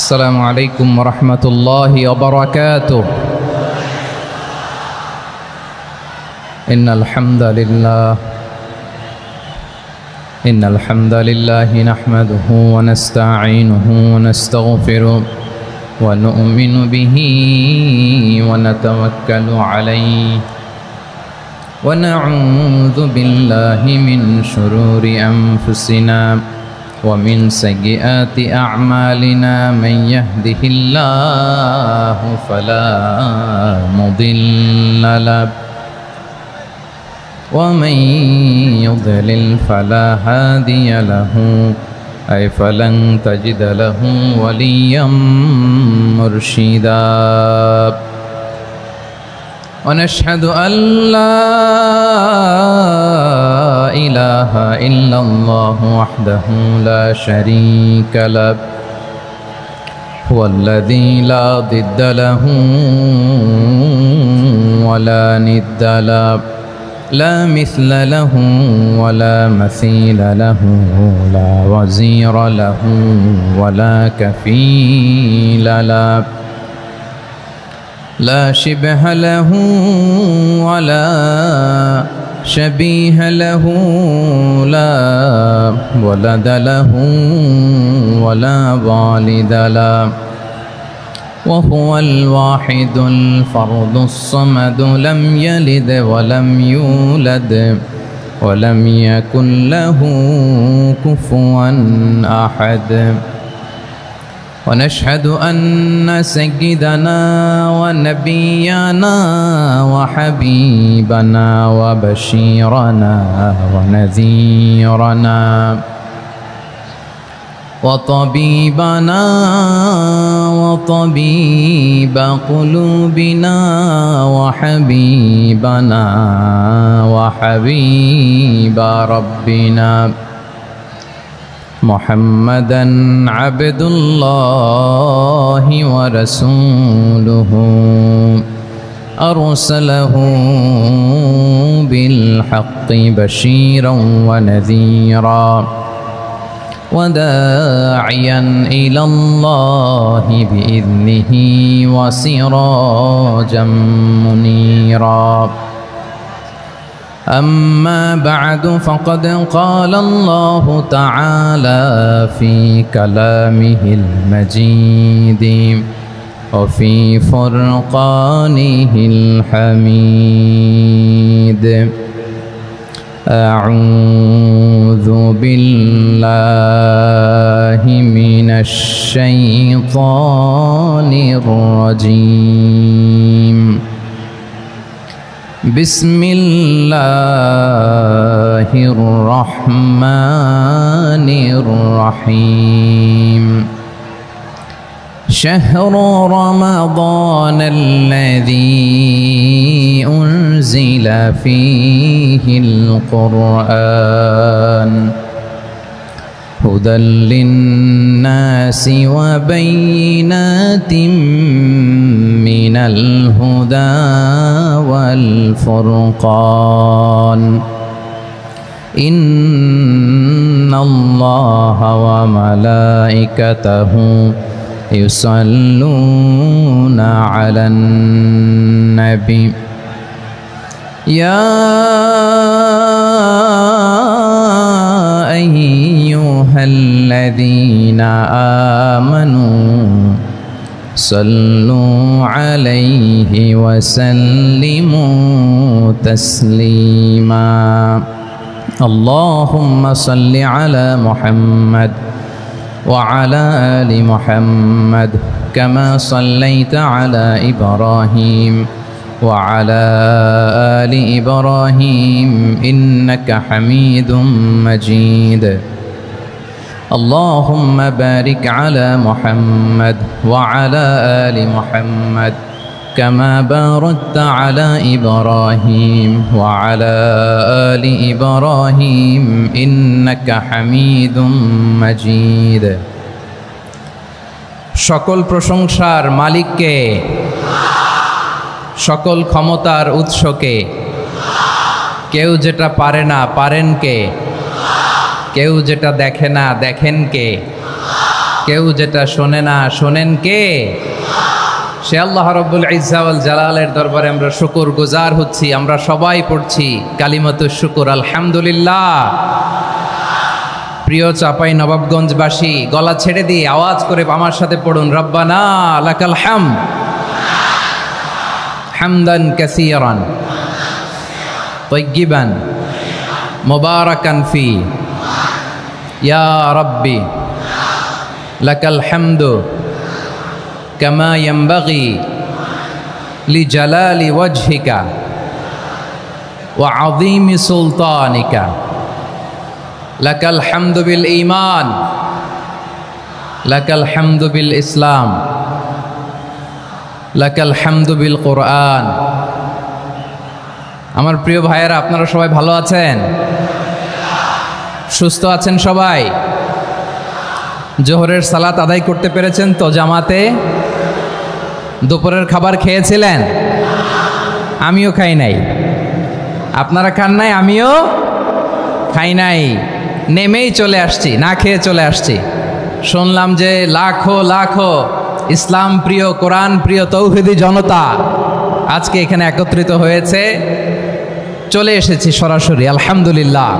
السلام عليكم ورحمة الله وبركاته. إن الحمد لله نحمده ونستعينه ونستغفره ونؤمن به ونتوكل عليه ونعوذ بالله من شرور أنفسنا ومن سيئات أعمالنا. من يهده الله فلا مضل له ومن يضلل فلا هادي له فلن تجد له وليا مرشدا. ونشهد أن لا إله إلا الله وحده لا شريك له هو الذي لا ضد له ولا ند له لا مثل له ولا مثيل له لا وزير له ولا كفيل له لا شبه له ولا شبيه له لا ولد له ولا والد له وهو الواحد الفرد الصمد لم يلد ولم يولد ولم يكن له كفوا أحد. ونشهد أن سيدنا ونبينا وحبيبنا وبشيرنا ونذيرنا وطبيبنا وطبيب قلوبنا وحبيبنا وحبيب ربنا محمدًا عبد الله ورسوله أرسله بالحق بشيرا ونذيرا وداعيا إلى الله بإذنه وسراجا منيرا. أما بعد فقد قال الله تعالى في كلامه المجيد وفي فرقانه الحميد. أعوذ بالله من الشيطان الرجيم. بسم الله الرحمن الرحيم. شهر رمضان الذي أنزل فيه القرآن هدى للناس وبينات من الهدى والفرقان. إن الله وملائكته يصلون على النبي يا أيها الذين آمنوا صلوا عليه وسلموا تسليما. اللهم صل على محمد وعلى آل محمد كما صليت على إبراهيم وعلى آل إبراهيم إنك حميد مجيد. اللهم بارك على محمد وعلى آل محمد كما باركت على إبراهيم وعلى آل إبراهيم إنك حميد مجيد. সকল প্রশংসার মালিককে, সকল ক্ষমতার উৎসকে। কেউ যেটা পারে না পারেন কে, কেউ যেটা দেখে না দেখেন কে, কেউ যেটা শোনে না, শোনেন কে? সে আল্লাহ রব্বুল ইজ্জা ওয়াল জালালের দরবারে আমরা শুকর গুজার হচ্ছি। আমরা সবাই পড়ছি কালিমাতুশ শুকর, আলহামদুলিল্লাহ। প্রিয় চাপাই নবাবগঞ্জবাসী, গলা ছেড়ে দিয়ে আওয়াজ করে আমার সাথে পড়ুন, রব্বানা লাকাল হামদ হামদান কাসীরান তাইয়্যিবান মুবারাকান ফি ইয়া রাব্বি লাকাল হামদু কামা ইয়ানবাগি লিজালালি ওয়াজহিকা ওয়া আযীমি সুলতানিকা। লাকাল হামদু বিল ঈমান, লাকাল হামদু বিল ইসলাম, লাকাল হামদু বিল কোরআন। আমার প্রিয় ভাইয়েরা, আপনারা সবাই ভালো আছেন? সুস্থ আছেন সবাই? জোহরের সালাত আদায় করতে পেরেছেন তো জামাতে? দুপুরের খাবার খেয়েছিলেন? আমিও খাই নাই। আপনারা খান নাই, আমিও খাই নাই। নেমেই চলে আসছি, না খেয়ে চলে আসছি। শুনলাম যে লাখো লাখো ইসলাম প্রিয়, কোরআন প্রিয় তৌহিদি জনতা আজকে এখানে একত্রিত হয়েছে। চলে এসেছি সরাসরি, আলহামদুলিল্লাহ।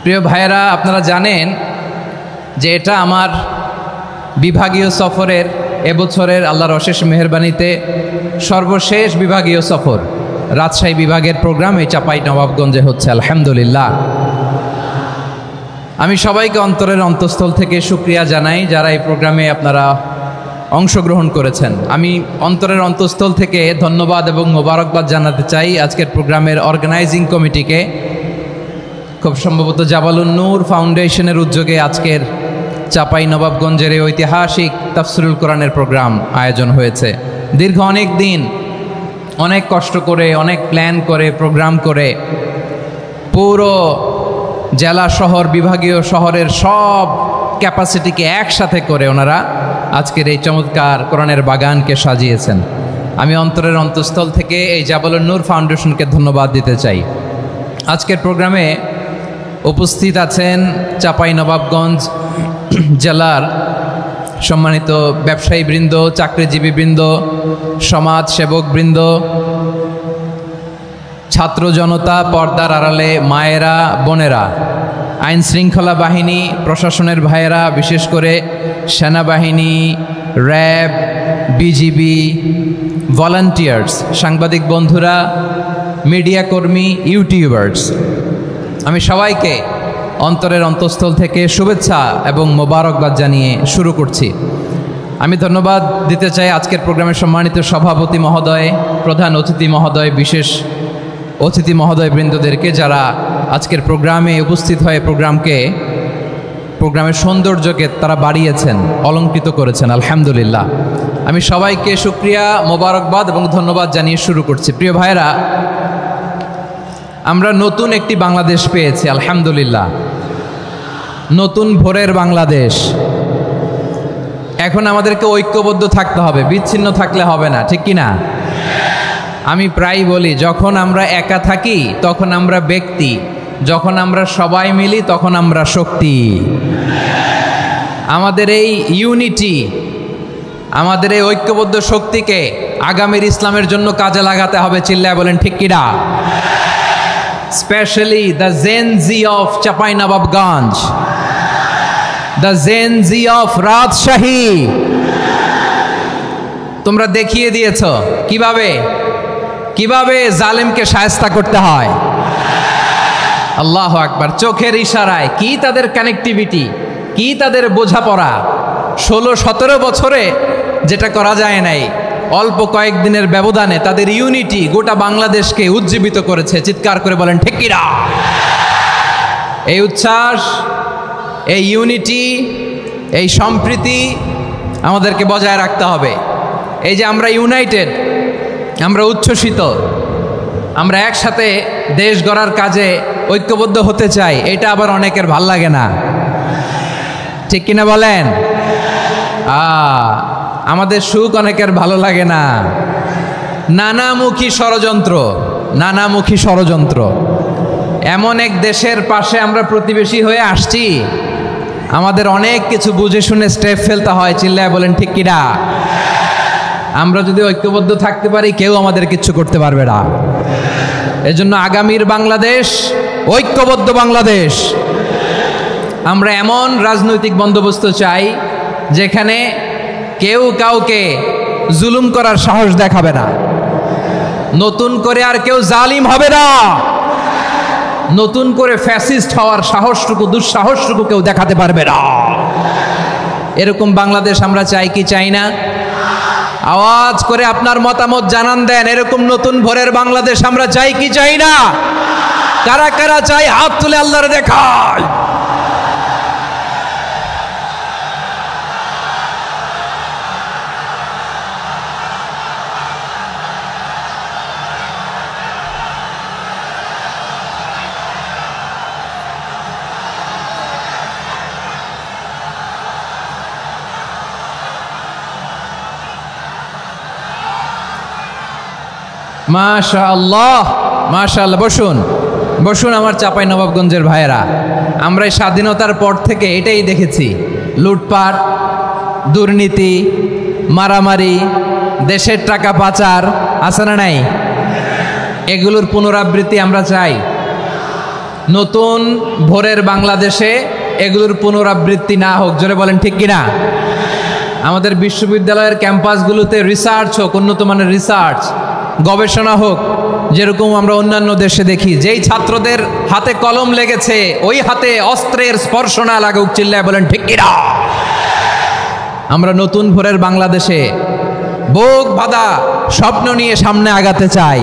প্রিয় ভাইয়েরা, আপনারা জানেন যে এটা আমার বিভাগীয় সফরের, এবছরের আল্লাহর অশেষ মেহেরবানিতে সর্বশেষ বিভাগীয় সফর। রাজশাহী বিভাগের প্রোগ্রাম এই চাপাই নবাবগঞ্জে হচ্ছে, আলহামদুলিল্লাহ। আমি সবাইকে অন্তরের অন্তঃস্থল থেকে শুকরিয়া জানাই যারা এই প্রোগ্রামে আপনারা অংশগ্রহণ করেছেন। আমি অন্তরের অন্তঃস্থল থেকে ধন্যবাদ এবং মোবারকবাদ জানাতে চাই আজকের প্রোগ্রামের অর্গানাইজিং কমিটিকে। খুব সম্ভবত জাবালুন নূর ফাউন্ডেশনের উদ্যোগে আজকের চাপাই নবাবগঞ্জের এই ঐতিহাসিক তাফসিরুল কোরআনের প্রোগ্রাম আয়োজন হয়েছে। দীর্ঘ অনেক দিন, অনেক কষ্ট করে, অনেক প্ল্যান করে, প্রোগ্রাম করে পুরো জেলা শহর, বিভাগীয় শহরের সব ক্যাপাসিটিকে একসাথে করে ওনারা আজকের এই চমৎকার কোরআনের বাগানকে সাজিয়েছেন। আমি অন্তরের অন্তঃস্থল থেকে এই জাবালুন নূর ফাউন্ডেশনকে ধন্যবাদ দিতে চাই। আজকের প্রোগ্রামে উপস্থিত আছেন চাপাই নবাবগঞ্জ জেলার সম্মানিত ব্যবসায়ী বৃন্দ, চাকরিজীবী বৃন্দ, সমাজ সেবক বৃন্দ, ছাত্র জনতা, পর্দার আড়ালে মায়েরা, বোনেরা, আইন শৃঙ্খলা বাহিনী, প্রশাসনের ভাইয়েরা, বিশেষ করে সেনাবাহিনী, র্যাব, বিজিবি, ভলান্টিয়ার্স, সাংবাদিক বন্ধুরা, মিডিয়া কর্মী, ইউটিউবার্স, আমি সবাইকে অন্তরের অন্তঃস্থল থেকে শুভেচ্ছা এবং মোবারকবাদ জানিয়ে শুরু করছি। আমি ধন্যবাদ দিতে চাই আজকের প্রোগ্রামের সম্মানিত সভাপতি মহোদয়, প্রধান অতিথি মহোদয়, বিশেষ অতিথি মহোদয় বৃন্দদেরকে যারা আজকের প্রোগ্রামে উপস্থিত হয়ে প্রোগ্রামের সৌন্দর্যকে তারা বাড়িয়েছেন, অলঙ্কৃত করেছেন, আলহামদুলিল্লাহ। আমি সবাইকে শুকরিয়া, মোবারকবাদ এবং ধন্যবাদ জানিয়ে শুরু করছি। প্রিয় ভাইরা, আমরা নতুন একটি বাংলাদেশ পেয়েছি, আলহামদুলিল্লাহ। নতুন ভোরের বাংলাদেশ। এখন আমাদেরকে ঐক্যবদ্ধ থাকতে হবে, বিচ্ছিন্ন থাকলে হবে না, ঠিক কি না? আমি প্রায় বলি, যখন আমরা একা থাকি তখন আমরা ব্যক্তি, যখন আমরা সবাই মিলি তখন আমরা শক্তি। আমাদের এই ইউনিটি, আমাদের এই ঐক্যবদ্ধ শক্তিকে আগামীর ইসলামের জন্য কাজে লাগাতে হবে। চিল্লায় বলেন ঠিক কিনা? Specially the Gen Z of Chapai Nawabganj, the Gen Z of Rajshahi. তোমরা দেখিয়ে দিয়েছ কিভাবে জালেমকে শায়েস্তা করতে হয়। আল্লাহু আকবার। চোখের ইশারায় কি তাদের কানেক্টিভিটি, কি তাদের বোঝাপড়া। 16-17 বছরে যেটা করা যায় নাই, অল্প কয়েকদিনের ব্যবধানে তাদের ইউনিটি গোটা বাংলাদেশকে উজ্জীবিত করেছে। চিৎকার করে বলেন ঠিক কিনা? এই উচ্ছ্বাস, এই ইউনিটি, এই সম্প্রীতি আমাদেরকে বজায় রাখতে হবে। এই যে আমরা ইউনাইটেড, আমরা উচ্ছ্বসিত, আমরা একসাথে দেশ গড়ার কাজে ঐক্যবদ্ধ হতে চাই, এটা আবার অনেকের ভাল লাগে না, ঠিক কিনা বলেন? আমাদের সুখ অনেকের ভালো লাগে না। নানামুখী ষড়যন্ত্র। এমন এক দেশের পাশে আমরা প্রতিবেশী হয়ে আসছি আমাদের অনেক কিছু বুঝে শুনে স্টেপ ফেলতে হয়, চিল্লায় বলেন ঠিক কিনা? আমরা যদি ঐক্যবদ্ধ থাকতে পারি কেউ আমাদের কিচ্ছু করতে পারবে না। এজন্য আগামীর বাংলাদেশ ঐক্যবদ্ধ বাংলাদেশ। আমরা এমন রাজনৈতিক বন্দোবস্ত চাই যেখানে কেউ কাউকে জুলুম করার সাহস দেখাবে না, নতুন করে আর কেউ জালিম হবে না, নতুন করে ফ্যাসিস্ট হওয়ার সাহসটুকু দুঃসাহসটুকু কেউ দেখাতে পারবে না। এরকম বাংলাদেশ আমরা চাই কি চাই না? আওয়াজ করে আপনার মতামত জানান দেন। এরকম নতুন ভোরের বাংলাদেশ আমরা চাই কি চাই না? কারা কারা চাই হাত তুলে আল্লাহর দেখায়। মাশাআল্লাহ মাশাআল্লাহ। বসুন বসুন আমার চাঁপাইনবাবগঞ্জের ভাইয়েরা। আমরা এই স্বাধীনতার পর থেকে এটাই দেখেছি, লুটপাট, দুর্নীতি, মারামারি, দেশের টাকা পাচার, আছে না নাই? এগুলোর পুনরাবৃত্তি আমরা চাই। নতুন ভোরের বাংলাদেশে এগুলোর পুনরাবৃত্তি না হোক। জোরে বলেন ঠিক কিনা? আমাদের বিশ্ববিদ্যালয়ের ক্যাম্পাসগুলোতে রিসার্চ হোক, উন্নত মানের রিসার্চ, গবেষণা হোক, যেরকম আমরা অন্যান্য দেশে দেখি। যেই ছাত্রদের হাতে কলম লেগেছে ওই হাতে অস্ত্রের স্পর্শ না লাগুক, চিল্লায় বলেন ঠিক কিনা? আমরা নতুন ভোরের বাংলাদেশে বুক বাঁধা স্বপ্ন নিয়ে সামনে আগাতে চাই।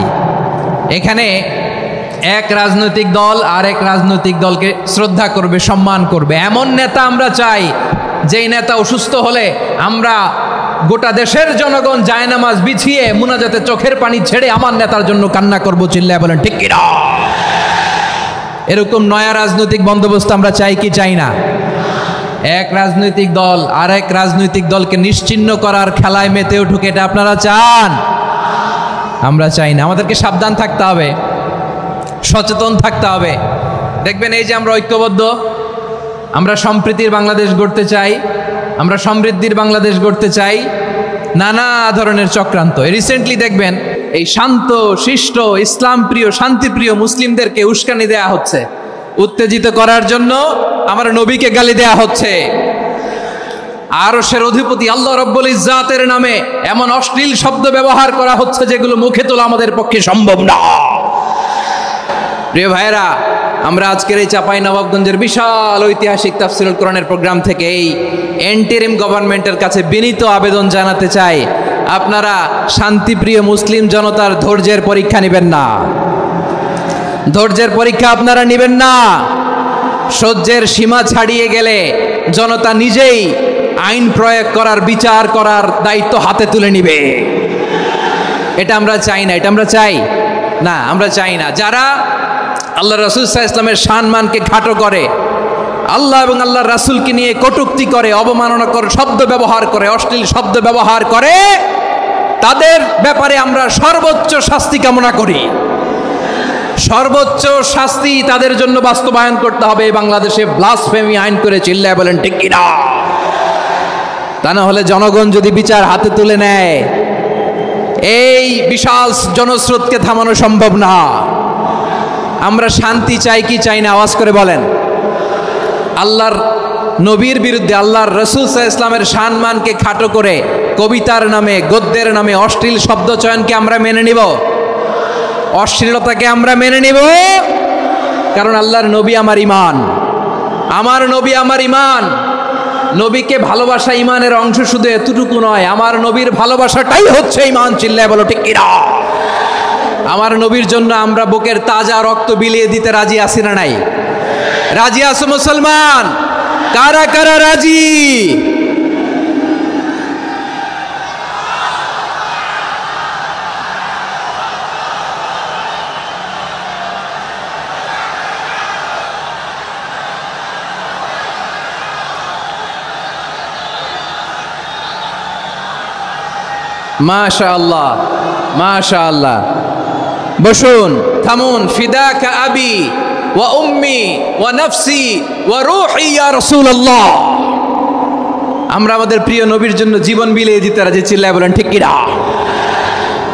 এখানে এক রাজনৈতিক দল আর এক রাজনৈতিক দলকে শ্রদ্ধা করবে, সম্মান করবে, এমন নেতা আমরা চাই যেই নেতা অসুস্থ হলে আমরা গোটা দেশের জনগণ জায়নামাজ বিছিয়ে মুনাজাতে চোখের পানি ছেড়ে আমার নেতার জন্য কান্না করব, চিল্লায় বলেন ঠিক কিনা? এরকম নয়া রাজনৈতিক বন্দোবস্ত আমরা চাই কি চাই না? এক রাজনৈতিক দল আর এক রাজনৈতিক দলকে নিশ্চিহ্ন করার খেলায় মেতে উঠুক, এটা আপনারা চান? আমরা চাই না। আমাদেরকে সাবধান থাকতে হবে, সচেতন থাকতে হবে। দেখবেন এই যে আমরা ঐক্যবদ্ধ, আমরা সম্প্রীতির বাংলাদেশ গড়তে চাই, আমরা সমৃদ্ধির বাংলাদেশ গড়তে চাই, নানা ধরনের চক্রান্ত। রিসেন্টলি দেখবেন এই শান্ত শিষ্ট ইসলাম প্রিয় শান্তিপ্রিয় মুসলিমদেরকে উস্কানি দেয়া হচ্ছে, উত্তেজিত করার জন্য আমার নবীকে গালি দেয়া হচ্ছে। আরশের অধিপতি আল্লাহ রব্বুল ইজ্জাতের নামে এমন অশ্লীল শব্দ ব্যবহার করা হচ্ছে যেগুলো মুখে তোলা আমাদের পক্ষে সম্ভব না। প্রিয় ভাইয়েরা, আমরা আজকের এই চাঁপাইনবাবগঞ্জের বিশাল ঐতিহাসিক তাফসীরুল কোরআনের প্রোগ্রাম থেকে এই এন্টিরিম গভর্নমেন্টের কাছে বিনীত আবেদন জানাতে চাই, আপনারা শান্তিপ্রিয় মুসলিম জনতার ধৈর্যের পরীক্ষা নেবেন না। ধৈর্যের পরীক্ষা আপনারা নেবেন না। সহ্যের সীমা ছাড়িয়ে গেলে জনতা নিজেই আইন প্রয়োগ করার, বিচার করার দায়িত্ব হাতে তুলে নিবে। এটা আমরা চাই না। এটা আমরা চাই না, আমরা চাই না। যারা আল্লাহ রাসূল সাল্লাল্লাহু আলাইহি ওয়াসাল্লামের সম্মানকে খাটো করে, আল্লাহ এবং আল্লাহর রাসূলকে নিয়ে কটূক্তি করে, অবমাননাকর শব্দ ব্যবহার করে, অশ্লীল শব্দ ব্যবহার করে, তাদের ব্যাপারে আমরা সর্বোচ্চ শাস্তি কামনা করি। সর্বোচ্চ শাস্তি তাদের জন্য বাস্তবায়ন করতে হবে। বাংলাদেশে ব্লাসফেমি আইন করে, চিল্লায় বলেন ঠিক কিনা? তা না হলে জনগণ যদি বিচার হাতে তুলে নেয়, এই বিশাল জনস্রোতকে থামানো সম্ভব না। আমরা শান্তি চাই কি চাই না? আওয়াজ করে বলেন। আল্লাহর নবীর বিরুদ্ধে, আল্লাহর রাসূল সাল্লাল্লাহু আলাইহি ওয়াসাল্লামের সম্মানকে খাটো করে কবিতার নামে, গদ্যের নামে অশ্লীল শব্দ চয়নকে আমরা মেনে নিব? অশ্লীলতাকে আমরা মেনে নিব? কারণ আল্লাহর নবী আমার ঈমান, আমার নবী আমার ঈমান। নবীকে ভালোবাসা ঈমানের অংশ শুধু এতটুকু নয়, আমার নবীর ভালোবাসাটাই হচ্ছে ঈমান, চিল্লায় বলো ঠিক কিনা? আমার নবীর জন্য আমরা বুকের তাজা রক্ত বিলিয়ে দিতে রাজি আছি না নাই? রাজি আছো মুসলমান? কারা কারা রাজি? মাশাআল্লাহ মাশাআল্লাহ। বসুন, থামুন। ফিদাকা আবি ওয়া উম্মি ওয়া নাফসি ওয়া রূহি ইয়া রাসূলুল্লাহ। আমরা আমাদের প্রিয় নবীর জন্য জীবন বিলিয়ে দিতে রাজি, চিল্লায় বলেন ঠিক কিনা?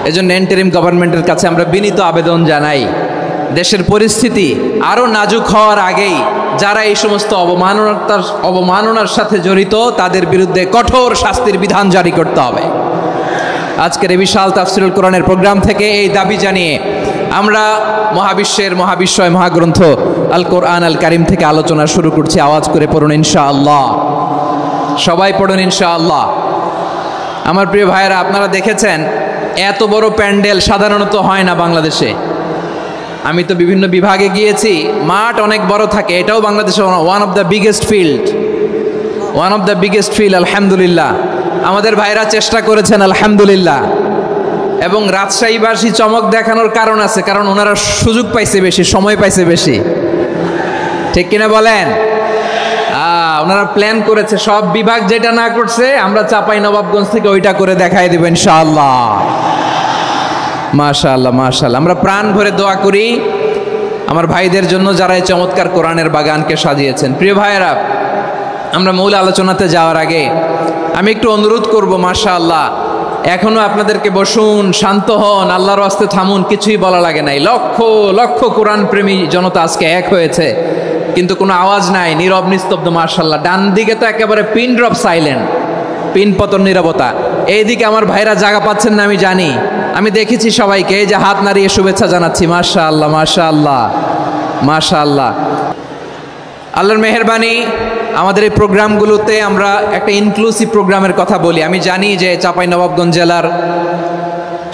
এজন্য ইন্টারিম গভর্নমেন্টের কাছে আমরা বিনীত আবেদন জানাই, দেশের পরিস্থিতি আরো নাজুক হওয়ার আগেই যারা এই সমস্ত অবমাননার সাথে জড়িত তাদের বিরুদ্ধে কঠোর শাস্তির বিধান জারি করতে হবে। আজকের এই বিশাল তাফসিরুল কোরআনের প্রোগ্রাম থেকে এই দাবি জানিয়ে আমরা মহাবিশ্বের মহাবিশ্বয় মহাগ্রন্থ আল কোরআন আল কারিম থেকে আলোচনা শুরু করছি। আওয়াজ করে পড়ুন ইনশাআল্লাহ, সবাই পড়ুন ইনশাআল্লাহ। আমার প্রিয় ভাইয়েরা, আপনারা দেখেছেন এত বড় প্যান্ডেল সাধারণত হয় না বাংলাদেশে। আমি তো বিভিন্ন বিভাগে গিয়েছি, মাঠ অনেক বড় থাকে। এটাও বাংলাদেশে one of the biggest field. আলহামদুলিল্লাহ, আমাদের ভাইরা চেষ্টা করেছেন আলহামদুলিল্লাহ। এবং রাজশাহীবাসী চমক দেখানোর কারণ আছে, কারণ ওনারা সুযোগ পাইছে বেশি, সময় পাইছে বেশি, ঠিক কিনা বলেন? ওনারা প্ল্যান করেছে, সব বিভাগ যেটা না করছে আমরা চাঁপাইনবাবগঞ্জ থেকে ওইটা করে দেখাই দেব ইনশাআল্লাহ। মাশাআল্লাহ মাশাআল্লাহ। আমরা প্রাণ ভরে দোয়া করি আমার ভাইদের জন্য যারা এই চমৎকার কোরআনের বাগানকে সাজিয়েছেন। প্রিয় ভাইয়েরা, আমরা মূল আলোচনাতে যাওয়ার আগে আমি একটু অনুরোধ করব, মাশাআল্লাহ এখনো আপনাদেরকে বসুন, শান্ত হন, আল্লাহর ওয়াস্তে থামুন, কিছুই বলা লাগে নাই। লক্ষ লক্ষ কোরআন প্রেমী জনতা আজকে এক হয়েছে, কিন্তু কোনো আওয়াজ নাই, নীরব নিস্তব্ধ। মাশাআল্লাহ, ডান দিকে তো একেবারে পিন ড্রপ সাইলেন্ট, পিন পতন নীরবতা। এইদিকে আমার ভাইরা জায়গা পাচ্ছেন না আমি জানি, আমি দেখেছি সবাইকে, এই যে হাত নাড়িয়ে শুভেচ্ছা জানাচ্ছি। মাশাআল্লাহ মাশাআল্লাহ মাশাআল্লাহ। আল্লাহর মেহেরবানি, আমাদের এই প্রোগ্রামগুলোতে আমরা একটা ইনক্লুসিভ প্রোগ্রামের কথা বলি। আমি জানি যে চাঁপাইনবাবগঞ্জ জেলার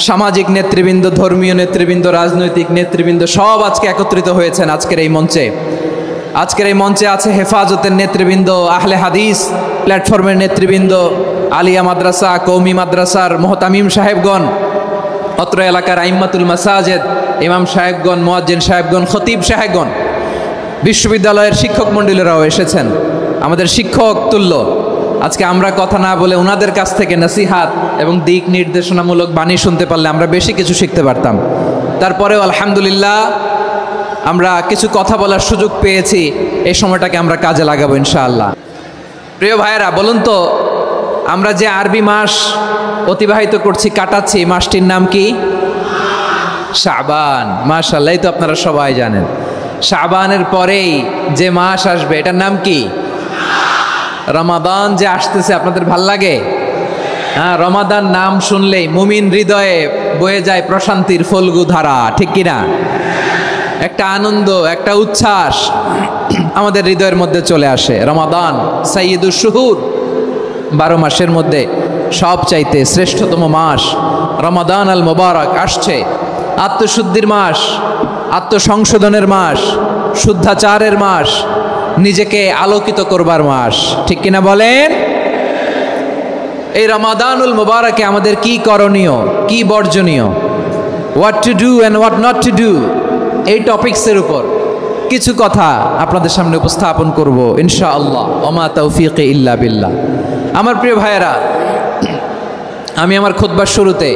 সামাজিক নেতৃবৃন্দ, ধর্মীয় নেতৃবৃন্দ, রাজনৈতিক নেতৃবৃন্দ সব আজকে একত্রিত হয়েছেন আজকের এই মঞ্চে। আজকের এই মঞ্চে আছে হেফাজতের নেতৃবৃন্দ, আহলে হাদিস প্ল্যাটফর্মের নেতৃবৃন্দ, আলিয়া মাদ্রাসা, কৌমি মাদ্রাসার মোহতামিম সাহেবগণ, অত্র এলাকার আইম্মাতুল মাসাজিদ, ইমাম সাহেবগণ, মুয়াজ্জিন সাহেবগণ, খতিব সাহেবগণ, বিশ্ববিদ্যালয়ের শিক্ষক মণ্ডলীরাও এসেছেন, আমাদের শিক্ষক তুল্য। আজকে আমরা কথা না বলে ওনাদের কাছ থেকে নসিহাত এবং দিক নির্দেশনামূলক বাণী শুনতে পারলে আমরা বেশি কিছু শিখতে পারতাম। তারপরেও আলহামদুলিল্লাহ আমরা কিছু কথা বলার সুযোগ পেয়েছি, এই সময়টাকে আমরা কাজে লাগাবো ইনশাআল্লাহ। প্রিয় ভাইয়েরা, বলুন তো আমরা যে আরবি মাস অতিবাহিত করছি, কাটাচ্ছি, মাসটির নাম কি? শাবান। মাশাআল্লাহ, এই তো আপনারা সবাই জানেন। শাবানের পরেই যে মাস আসবে এটার নাম কি? রমাদান যে আসতেছে, আপনাদের ভাল লাগে? হ্যাঁ, রমাদান নাম শুনলেই মুমিন হৃদয়ে বয়ে যায় প্রশান্তির ফল্গু ধারা, ঠিক কিনা? একটা আনন্দ, একটা উচ্ছ্বাস আমাদের হৃদয়ের মধ্যে চলে আসে। রমাদান সাইয়্যিদুশ শুহুর, 12 মাসের মধ্যে সবচাইতে শ্রেষ্ঠতম মাস রমাদান আল মুবারক আসছে। আত্মশুদ্ধির মাস, আত্মসংশোধনের মাস, শুদ্ধাচারের মাস, নিজেকে আলোকিত করবার মাস, ঠিক কিনা বলেন? এই রমাদানুল মুবারকে আমাদের কি করণীয়, কি বর্জনীয়, what to do and what not to do, এই টপিকসের উপর কিছু কথা আপনাদের সামনে উপস্থাপন করব ইনশাআল্লাহ। ওমা তাওফিক ইল্লা বিল্লাহ। আমার প্রিয় ভাইয়েরা, আমি আমার খুতবার শুরুতে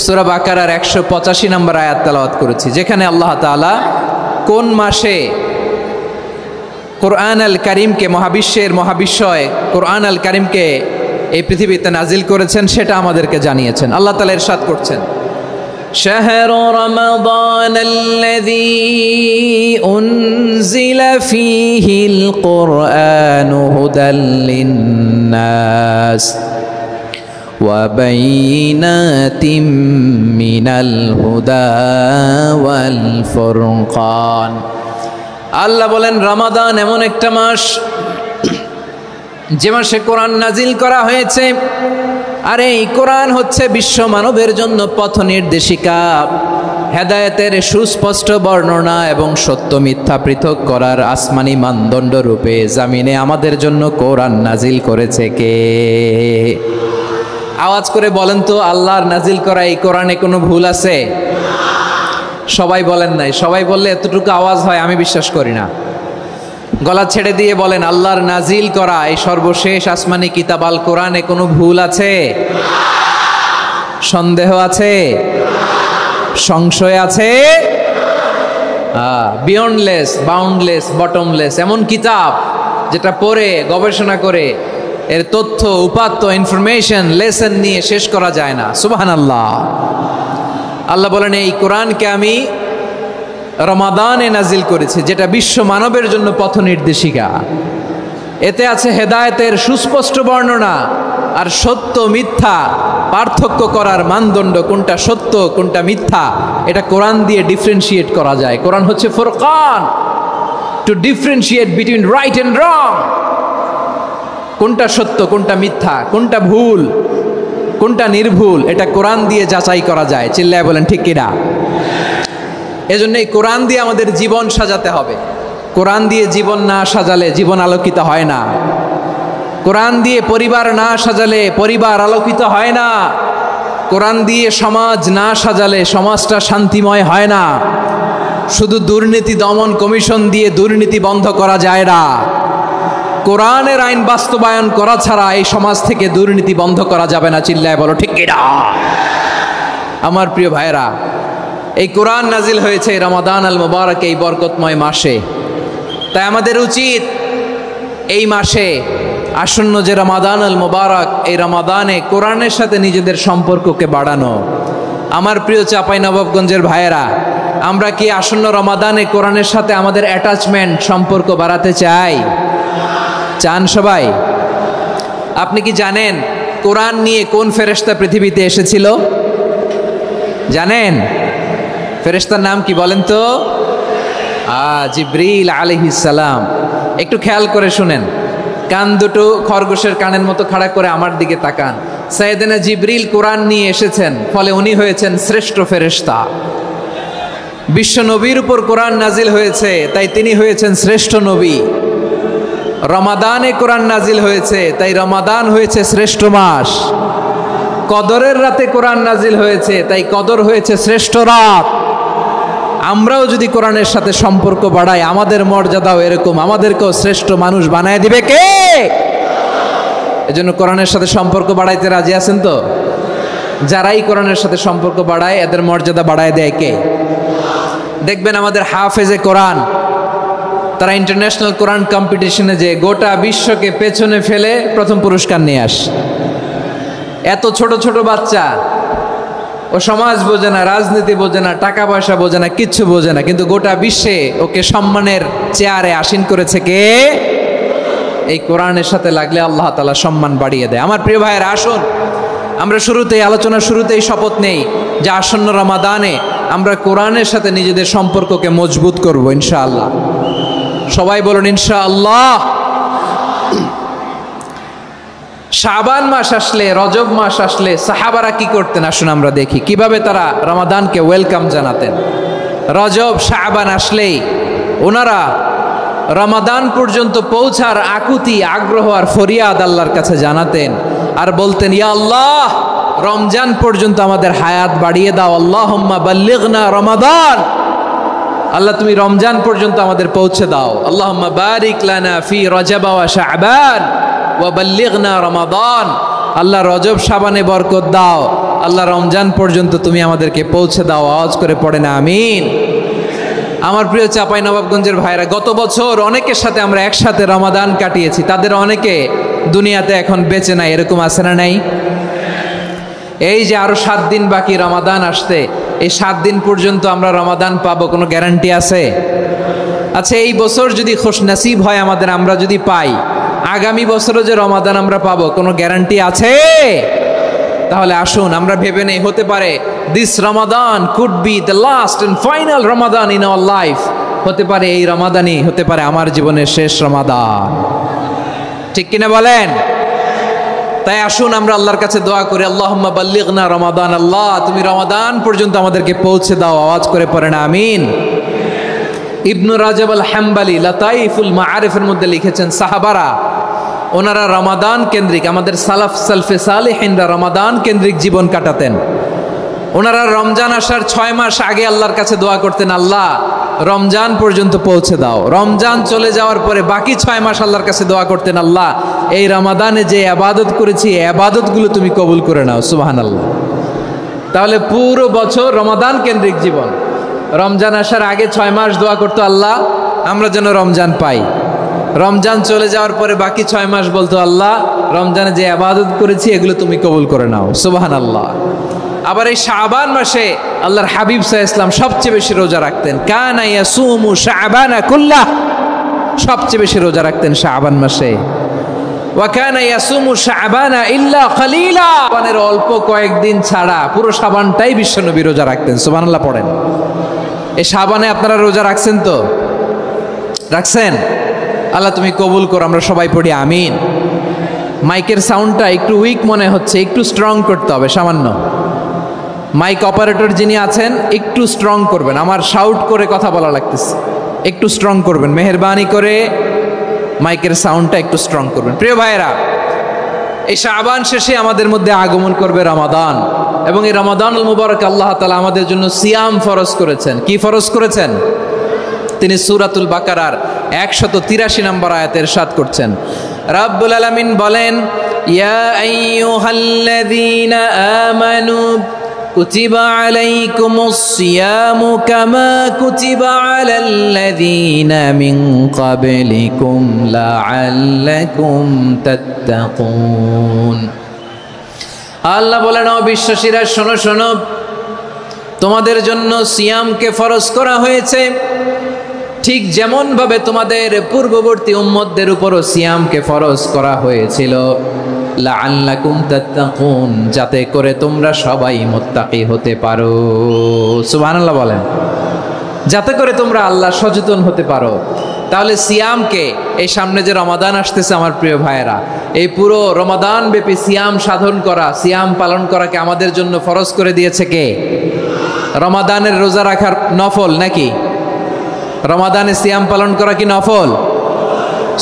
সূরা বাকারার 185 নম্বর আয়াত তেলাওয়াত করেছি, যেখানে আল্লাহ তাআলা কোন মাসে কোরআন আল কারিমকে, মহাবিশ্বের মহাবিশ্বয় কোরআন আল কারিমকে এই পৃথিবীতে নাজিল করেছেন সেটা আমাদেরকে জানিয়েছেন। আল্লাহ তাআলা ইরশাদ করছেন, شهر رمضان الذي أنزل فيه القرآن هدى للناس وبينات من الهدى والفرقان। আল্লাহ বলেন রমাদান এমন একটা মাস যে মাসে কোরআন নাজিল করা হয়েছে, আর এই কোরআন হচ্ছে বিশ্ব মানবের জন্য পথ নির্দেশিকা, হেদায়েতের সুস্পষ্ট বর্ণনা এবং সত্য মিথ্যা পৃথক করার আসমানি মানদণ্ড রূপে জামিনে আমাদের জন্য কোরআন নাজিল করেছে কে? আওয়াজ করে বলেন তো, আল্লাহর নাজিল করা এই কোরআনে কোনো ভুল আছে? সবাই বলেন নাই। সবাই বললে এতটুকু আওয়াজ হয় আমি বিশ্বাস করি না। গলা ছেড়ে দিয়ে বলেন, আল্লাহর নাজিল করা এই সর্বশেষ আসমানি কিতাব আল কোরআনে কোনো ভুল আছে? সন্দেহ আছে? সংশয় আছে? বিয়ন্ডলেস, বাউন্ডলেস, বটমলেস, এমন কিতাব যেটা পড়ে গবেষণা করে এর তথ্য, উপাত্ত, ইনফরমেশন, লেসন নিয়ে শেষ করা যায় না। সুবহানাল্লাহ। আল্লাহ বলেন, এই কোরআনকে আমি রমাদানে নাজিল করেছি, যেটা বিশ্ব মানবের জন্য পথ নির্দেশিকা। এতে আছে হেদায়েতের সুস্পষ্ট বর্ণনা আর সত্য মিথ্যা পার্থক্য করার মানদণ্ড, কোনটা সত্য কোনটা মিথ্যা এটা কোরআন দিয়ে ডিফারেন্সিয়েট করা যায়। কোরআন হচ্ছে ফুরকান, to differentiate between right and wrong. কোনটা সত্য কোনটা মিথ্যা, কোনটা ভুল কোনটা নির্ভুল, এটা কোরআন দিয়ে যাচাই করা যায়। চিল্লায় বলেন ঠিক কিনা? এজন্য এই কোরআন দিয়ে আমাদের জীবন সাজাতে হবে। কোরআন দিয়ে জীবন না সাজালে জীবন আলোকিত হয় না। কোরআন দিয়ে পরিবার না সাজালে পরিবার আলোকিত হয় না। কোরআন দিয়ে সমাজ না সাজালে সমাজটা শান্তিময় হয় না। শুধু দুর্নীতি দমন কমিশন দিয়ে দুর্নীতি বন্ধ করা যায় না। কোরআনের আইন বাস্তবায়ন করা ছাড়া এই সমাজ থেকে দুর্নীতি বন্ধ করা যাবে না। চিল্লায় বলো ঠিক কিনা? আমার প্রিয় ভাইরা, এই কোরআন নাজিল হয়েছে রমাদান আল মুবারক, এই বরকতময় মাসে। তাই আমাদের উচিত এই মাসে আসন্ন যে রমাদান আল মুবারক, এই রমাদানে কোরআনের সাথে নিজেদের সম্পর্ককে বাড়ানো। আমার প্রিয় চাঁপাইনবাবগঞ্জের ভাইয়েরা, আমরা কি আসন্ন রমাদানে কোরআনের সাথে আমাদের অ্যাটাচমেন্ট, সম্পর্ক বাড়াতে চাই? চান সবাই? আপনি কি জানেন কোরআন নিয়ে কোন ফেরেশতা পৃথিবীতে এসেছিল? জানেন? ফেরেশতার নাম কি বলেন তো? জিবরিল আলাইহিস সালাম। একটু খেয়াল করে শুনেন, কান দুটো খরগোশের কানের মতো খাড়া করে আমার দিকে তাকান। সাইয়েদনা জিবরিল কোরআন নিয়ে এসেছেন, ফলে উনি হয়েছেন শ্রেষ্ঠ ফেরেশতা। বিশ্ব নবীর উপর কোরআন নাজিল হয়েছে, তাই তিনি হয়েছেন শ্রেষ্ঠ নবী। রমাদানে কোরআন নাজিল হয়েছে, তাই রমাদান হয়েছে শ্রেষ্ঠ মাস। কদরের রাতে কোরআন নাজিল হয়েছে, তাই কদর হয়েছে শ্রেষ্ঠ রাত। আমরাও যদি কোরআনের সাথে সম্পর্ক বাড়াই, আমাদের মর্যাদাও এরকম, আমাদেরকেও শ্রেষ্ঠ মানুষ বানায় দিবে কে? এজন্য কোরআনের সাথে সম্পর্ক বাড়াইতে রাজি আছেন তো? যারাই কোরআনের সাথে সম্পর্ক বাড়ায় এদের মর্যাদা বাড়ায় দেয় কে? দেখবেন আমাদের হাফেজে কোরআন, তারা ইন্টারন্যাশনাল কোরআন কম্পিটিশনে যে গোটা বিশ্বকে পেছনে ফেলে প্রথম পুরস্কার নিয়ে আসে। এত ছোট ছোট বাচ্চা, ও সমাজ বোঝে না, রাজনীতি বোঝে না, টাকা পয়সা বোঝে না, কিচ্ছু বোঝে না, কিন্তু গোটা বিশ্বে ওকে সম্মানের চেয়ারে আসীন করেছে কে? এই কোরআনের সাথে লাগলে আল্লাহ তাআলা সম্মান বাড়িয়ে দেয়। আমার প্রিয় ভাইয়েরা, আসুন আমরা শুরুতেই, আলোচনার শুরুতেই শপথ নেই যে আসন্ন রমাদানে আমরা কোরআনের সাথে নিজেদের সম্পর্ককে মজবুত করব ইনশাআল্লাহ। সবাই বলুন ইনশাআল্লাহ। শাবান মাস আসলে, রজব মাস আসলে সাহাবারা কি করতেন? আসুন আমরা দেখি কিভাবে তারা রমাদানকে ওয়েলকাম জানাতেন। রজব শাবান আসলেই ওনারা রমাদান পর্যন্ত পৌঁছার আকুতি, আগ্রহ আর ফরিয়াদ আল্লাহর কাছে জানাতেন আর বলতেন, ইয়া আল্লাহ, রমজান পর্যন্ত আমাদের হায়াত বাড়িয়ে দাও। আল্লাহুম্মা বাল্লিগনা রমাদান, আল্লাহ তুমি রমজান পর্যন্ত আমাদের পৌঁছে দাও। আল্লাহুম্মা বারিক লানা ফি রজব ওয়া শাবান ওয়া বাল্লিগনা রমাদান, আল্লাহ রজব শাবানে বরকত দাও, আল্লাহ রমজান পর্যন্ত তুমি আমাদেরকে পৌঁছে দাও। আওয়াজ করে পড়ে না আমিন। আমার প্রিয় চাঁপাইনবাবগঞ্জের ভাইরা, গত বছর অনেকের সাথে আমরা একসাথে রমাদান কাটিয়েছি, তাদের অনেকে দুনিয়াতে এখন বেঁচে নাই, এরকম আছে না নাই? এই যে আরো 7 দিন বাকি রমাদান আসতে, এই 7 দিন পর্যন্ত আমরা রমাদান পাবো, কোনো গ্যারান্টি আছে? আচ্ছা, এই বছর যদি খুশনসিব হয় আমাদের, আমরা যদি পাই, আগামী বছরও যে রমাদান আমরা পাবো, কোনো গ্যারান্টি আছে? তাহলে আসুন আমরা ভেবে নেই, হতে পারে this Ramadan could be the last and final Ramadan in our life. হতে পারে এই রমাদানই হতে পারে আমার জীবনের শেষ রমাদান। ঠিক কিনা বলেন? তাই আসুন আমরা আল্লাহর কাছে দোয়া করি, আল্লাহুম্মা বাল্লিগনা রমাদান, আল্লাহ তুমি রমাদান পর্যন্ত আমাদেরকে পৌঁছে দাও। আওয়াজ করে পড়েন আমিন। ইবনু রাজব আল হাম্বালি লাতাইফুল মাআরিফের মধ্যে লিখেছেন, সাহাবারা ওনারা রমাদান কেন্দ্রিক, আমাদের সালাফ সালফে সালেহিনরা রমাদান কেন্দ্রিক জীবন কাটাতেন। ওনারা রমজান আসার 6 মাস আগে আল্লাহর কাছে দোয়া করতেন, আল্লাহ রমজান পর্যন্ত পৌঁছে দাও। রমজান চলে যাওয়ার পরে বাকি 6 মাস আল্লাহর কাছে দোয়া করতেন, আল্লাহ এই রমাদানে যে ইবাদত করেছি, এই ইবাদতগুলো তুমি কবুল করে নাও। সুবহানাল্লাহ। তাহলে পুরো বছর রমাদান কেন্দ্রিক জীবন। রমজান আসার আগে 6 মাস দোয়া করতো, আল্লাহ আমরা যেন রমজান পাই। রমজান চলে যাওয়ার পরে বাকি 6 মাস বলতো, আল্লাহ রমজানে যে ইবাদত করেছি এগুলো তুমি কবুল করে নাও। সুবহানাল্লাহ। আবার এই শাবান মাসে আল্লাহর হাবিব সাল্লাল্লাহু আলাইহি ওয়াসাল্লাম সবচেয়ে বেশি রোজা রাখতেন। কানা ইয়াসুমু শাবানা কুল্লাহ, সবচেয়ে বেশি রোজা রাখতেন শাবান মাসে। ওয়া কানা ইয়াসুমু শাবানা ইল্লা কলিলা, শাবানের অল্প কয়েকদিন ছাড়া পুরো শাবানটাই বিশ্বনবী রোজা রাখতেন। সুবহানাল্লাহ পড়েন। এই শাবানে আপনারা রোজা রাখছেন তো? রাখছেন? আল্লাহ তুমি কবুল করো, আমরা সবাই পড়ি আমিন। মাইকের সাউন্ডটা একটু উইক মনে হচ্ছে, একটু স্ট্রং করতে হবে সামান্য। মাইক অপারেটর যিনি আছেন একটু স্ট্রং করবেন, আমার শাউট করে কথা বলা লাগতেছে, একটু স্ট্রং করবেন মেহেরবানি করে, মাইকের সাউন্ডটা একটু স্ট্রং করবেন। প্রিয় ভাইয়েরা, এই শাবান শেষে আমাদের মধ্যে আগমন করবে রমাদান, এবং এই রমাদানুল মুবারক আল্লাহ তাআলা আমাদের জন্য সিয়াম ফরজ করেছেন। কি ফরজ করেছেন? তিনি সূরাতুল বাকারার 183 নম্বর আয়াতে ইরশাদ করছেন, রাব্বুল আলামিন বলেন, ইয়া আইয়ুহাল্লাযীনা আমানু কুতিবা আলাইকুমুস সিয়ামু কামা কুতিবা আলাল্লাযীনা মিন ক্বাবলিকুম লাআল্লাকুম তাত্তাকুন। আল্লাহ বলেন, ও বিশ্বাসীরা শোনো শোনো, তোমাদের জন্য সিয়ামকে ফরজ করা হয়েছে, ঠিক যেমন ভাবে তোমাদের পূর্ববর্তী উম্মতদের উপরও সিয়ামকে ফরজ করা হয়েছিল, লাআল্লাকুম তাত্তাকুন, যাতে করে তোমরা সবাই মুত্তাকি হতে পারো। সুবহানাল্লাহ বলেন, যাতে করে তোমরা আল্লাহ সচেতন হতে পারো। তাহলে সিয়ামকে, এই সামনে যে রমাদান আসতেছে আমার প্রিয় ভাইয়েরা, এই পুরো রমাদান ব্যাপী সিয়াম সাধন করা, সিয়াম পালন করাকে আমাদের জন্য ফরজ করে দিয়েছে কে? রমাদানের রোজা রাখার নফল নাকি? রমাদানে সিয়াম পালন করা কি নফল?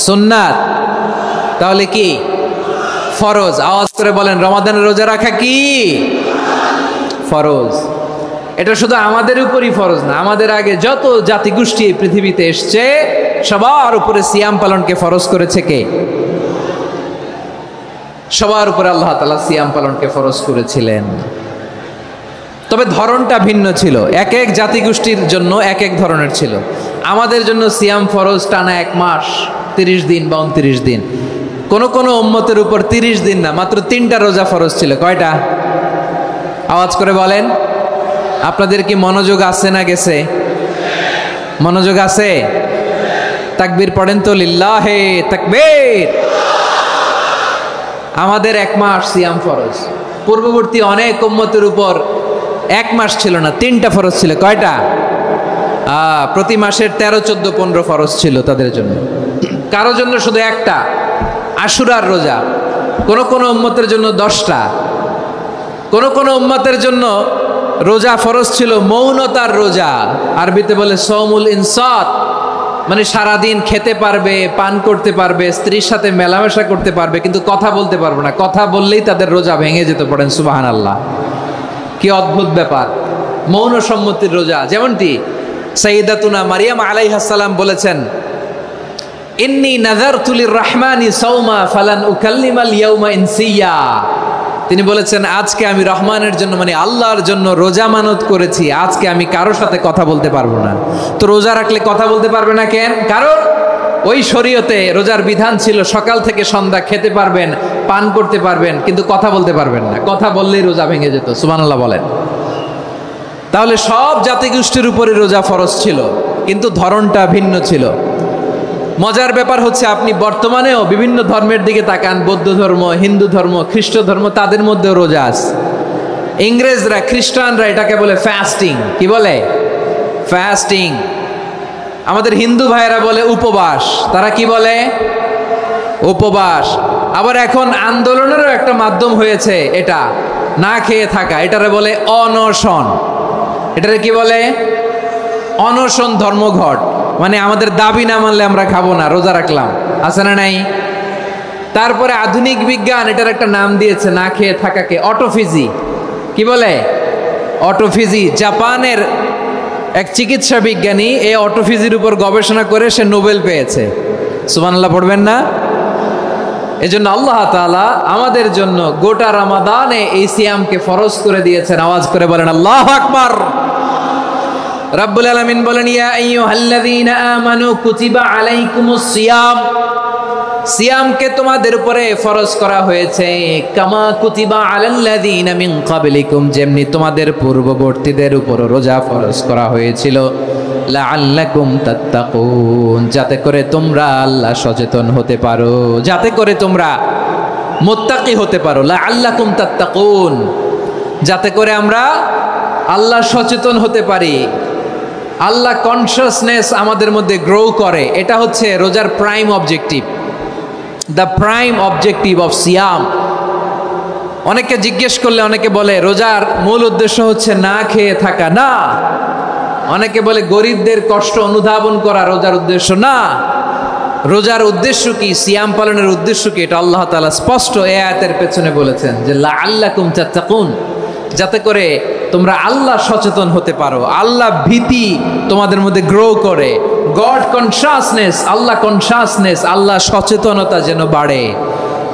সুন্নাত। তাহলে কি ফরজ? আওয়াজ করে বলেন, রমাদানের রোজা রাখা কি ফরজ? এটা শুধু আমাদের উপরই ফরজ না, আমাদের আগে যত জাতিগোষ্ঠী এই পৃথিবীতে এসছে সবার উপরে সিয়াম পালনকে ফরজ করেছে কে? সবার উপরে আল্লাহ তাআলা সিয়াম পালনকে ফরজ করেছিলেন। তবে ধরনটা ভিন্ন ছিল, এক এক জাতিগোষ্ঠীর জন্য এক এক ধরনের ছিল। আমাদের জন্য সিয়াম ফরজ টানা 1 মাস 30 দিন বা 29 দিন। কোন কোন উম্মতের উপর 30 দিন না, মাত্র 3টা রোজা ফরজ ছিল। কয়টা? আওয়াজ করে বলেন। আপনাদের কি মনোযোগ আছে না গেছে? মনোযোগ আছে? তাকবীর পড়েন তো, লিল্লাহে তাকবীর। আমাদের 1 মাস সিয়াম ফরজ। পূর্ববর্তী অনেক উম্মতের উপর 1 মাস ছিল না, 3টা ফরজ ছিল। কয়টা? প্রতি মাসের 13, 14, 15 ফরজ ছিল তাদের জন্য। কারো জন্য শুধু একটা, আশুরার রোজা। কোন কোন উম্মতের জন্য 10টা। কোন কোন উম্মতের জন্য রোজা ফরজ ছিল মৌনতার রোজা, আরবিতে বলে সৌমুল ইনসাত, মানে সারাদিন খেতে পারবে, পান করতে পারবে, স্ত্রীর সাথে মেলামেশা করতে পারবে, কিন্তু কথা বলতে পারবে না। কথা বললেই তাদের রোজা ভেঙে যেতে। পড়েন সুবহানাল্লাহ। কি অদ্ভুত ব্যাপার! মৌন সম্মতির রোজা। যেমনটি সাইয়্যিদাতুনা মারিয়াম আলাইহিস সালাম বলেছেন, ইন্নী নাযারতু লির-রাহমানি সাওমা ফালান উকাল্লিমাল ইয়াওমা ইনসিয়া। তিনি বলেছেন, আজকে আমি রহমানের জন্য, মানে আল্লাহর জন্য রোজা মানত করেছি, আজকে আমি কারোর সাথে কথা বলতে পারবো না। তো রোজা রাখলে কথা বলতে পারবে না কেন? কারণ ওই শরীয়তে রোজার বিধান ছিল সকাল থেকে সন্ধ্যা খেতে পারবেন, পান করতে পারবেন, কিন্তু কথা বলতে পারবেন না। কথা বললেই রোজা ভেঙে যেত। সুবহানাল্লাহ বলেন। তাহলে সব জাতিগোষ্ঠীর উপরে রোজা ফরজ ছিল, কিন্তু ধরনটা ভিন্ন ছিল। মজার ব্যাপার হচ্ছে, আপনি বর্তমানেও বিভিন্ন ধর্মের দিকে তাকান, বৌদ্ধ ধর্ম, হিন্দু ধর্ম, খ্রিস্ট ধর্ম, তাদের মধ্যেও রোজা আছে। ইংরেজরা, খ্রিস্টানরা এটাকে বলে ফাস্টিং। কি বলে? ফাস্টিং। আমাদের হিন্দু ভাইয়েরা বলে উপবাস। তারা কি বলে? উপবাস। আবার এখন আন্দোলনেরও একটা মাধ্যম হয়েছে এটা, না খেয়ে থাকা। এটারে বলে অনশন। এটারে কি বলে? অনশন ধর্মঘট। মানে আমাদের দাবি না মানলে আমরা খাবো না, রোজা রাখলাম। আছে না নাই? তারপরে আধুনিক বিজ্ঞান এটার একটা নাম দিয়েছে না খেয়ে থাকাকে, অটোফিজি। কি বলে? অটোফিজি। জাপানের এক চিকিৎসা বিজ্ঞানী এই অটোফিজির উপর গবেষণা করে সে নোবেল পেয়েছে। সুবহানাল্লাহ পড়বেন না? এজন্য আল্লাহ তাআলা আমাদের জন্য গোটা রমাদানে এই সিয়ামকে ফরজ করে দিয়েছেন। আওয়াজ করে বলেন আল্লাহু আকবার। রাব্বুল আলামিন বলেন, ইয়া আইয়ুহাল্লাযীনা আমানু কুতিবা আলাইকুমুস সিয়াম, সিয়ামকে তোমাদের উপরে ফরজ করা হয়েছে, কামা কুতিবা আলাল্লাযীনা মিন ক্বাবলিকুম, যেমনি তোমাদের পূর্ববর্তীদের উপর রোজা ফরজ করা হয়েছিল, লাআল্লাকুম তাত্তাকুন, যাতে করে তোমরা আল্লাহ সচেতন হতে পারো, যাতে করে তোমরা মুত্তাকি হতে পারো। লাআল্লাকুম তাত্তাকুন, যাতে করে আমরা আল্লাহ সচেতন হতে পারি, আল্লাহ কনসিয়াসনেস আমাদের মধ্যে গ্রো করে। এটা হচ্ছে রোজার prime objective, the prime objective of সিয়াম। অনেকে জিজ্ঞেস করলে অনেকে বলে রোজার মূল উদ্দেশ্য হচ্ছে না খেয়ে থাকা, না। অনেকে বলে গরিবদের কষ্ট অনুধাবন করা রোজার উদ্দেশ্য, না। রোজার উদ্দেশ্য কি, সিয়াম পালনের উদ্দেশ্য কি, এটা আল্লাহ তাআলা স্পষ্ট এই আয়াতের পেছনে বলেছেন যে লাআল্লাকুম তাত্তাকুন, যাতে করে তোমরা আল্লাহ সচেতন হতে পারো, আল্লাহ ভীতি তোমাদের মধ্যে গ্রো করে, গড কনসিয়াসনেস, আল্লাহ কনসিয়াসনেস, আল্লাহ সচেতনতা যেন বাড়ে,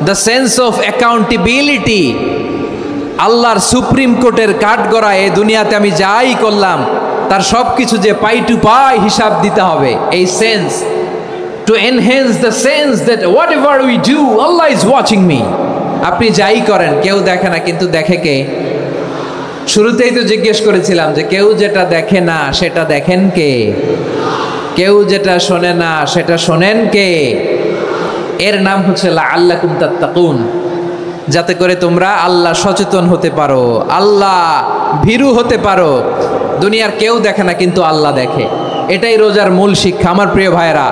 দ্য সেন্স অফ অ্যাকাউন্টেবিলিটি। আল্লাহর সুপ্রিম কোর্টের কাঠগড়া এই দুনিয়াতে আমি যাই করলাম তার সব কিছু যে পাই টু পাই হিসাব দিতে হবে, এই sense, to enhance the sense that what ever we do Allah is watching me. আপনি যাই করেন কেউ দেখে না, কিন্তু দেখে কে? শুরুতেই তো জিজ্ঞেস করেছিলাম যে কেউ যেটা দেখে না সেটা দেখেন কে? কেউ যেটা শোনে না সেটা শোনেন কে? এর নাম হচ্ছে লাআল্লাকুম তাত্তাকুন, যাতে করে তোমরা আল্লাহ সচেতন হতে পারো, আল্লাহ ভীরু হতে পারো। দুনিয়ার কেউ দেখে না, কিন্তু আল্লাহ দেখে। এটাই রোজার মূল শিক্ষা। আমার প্রিয় ভাইরা,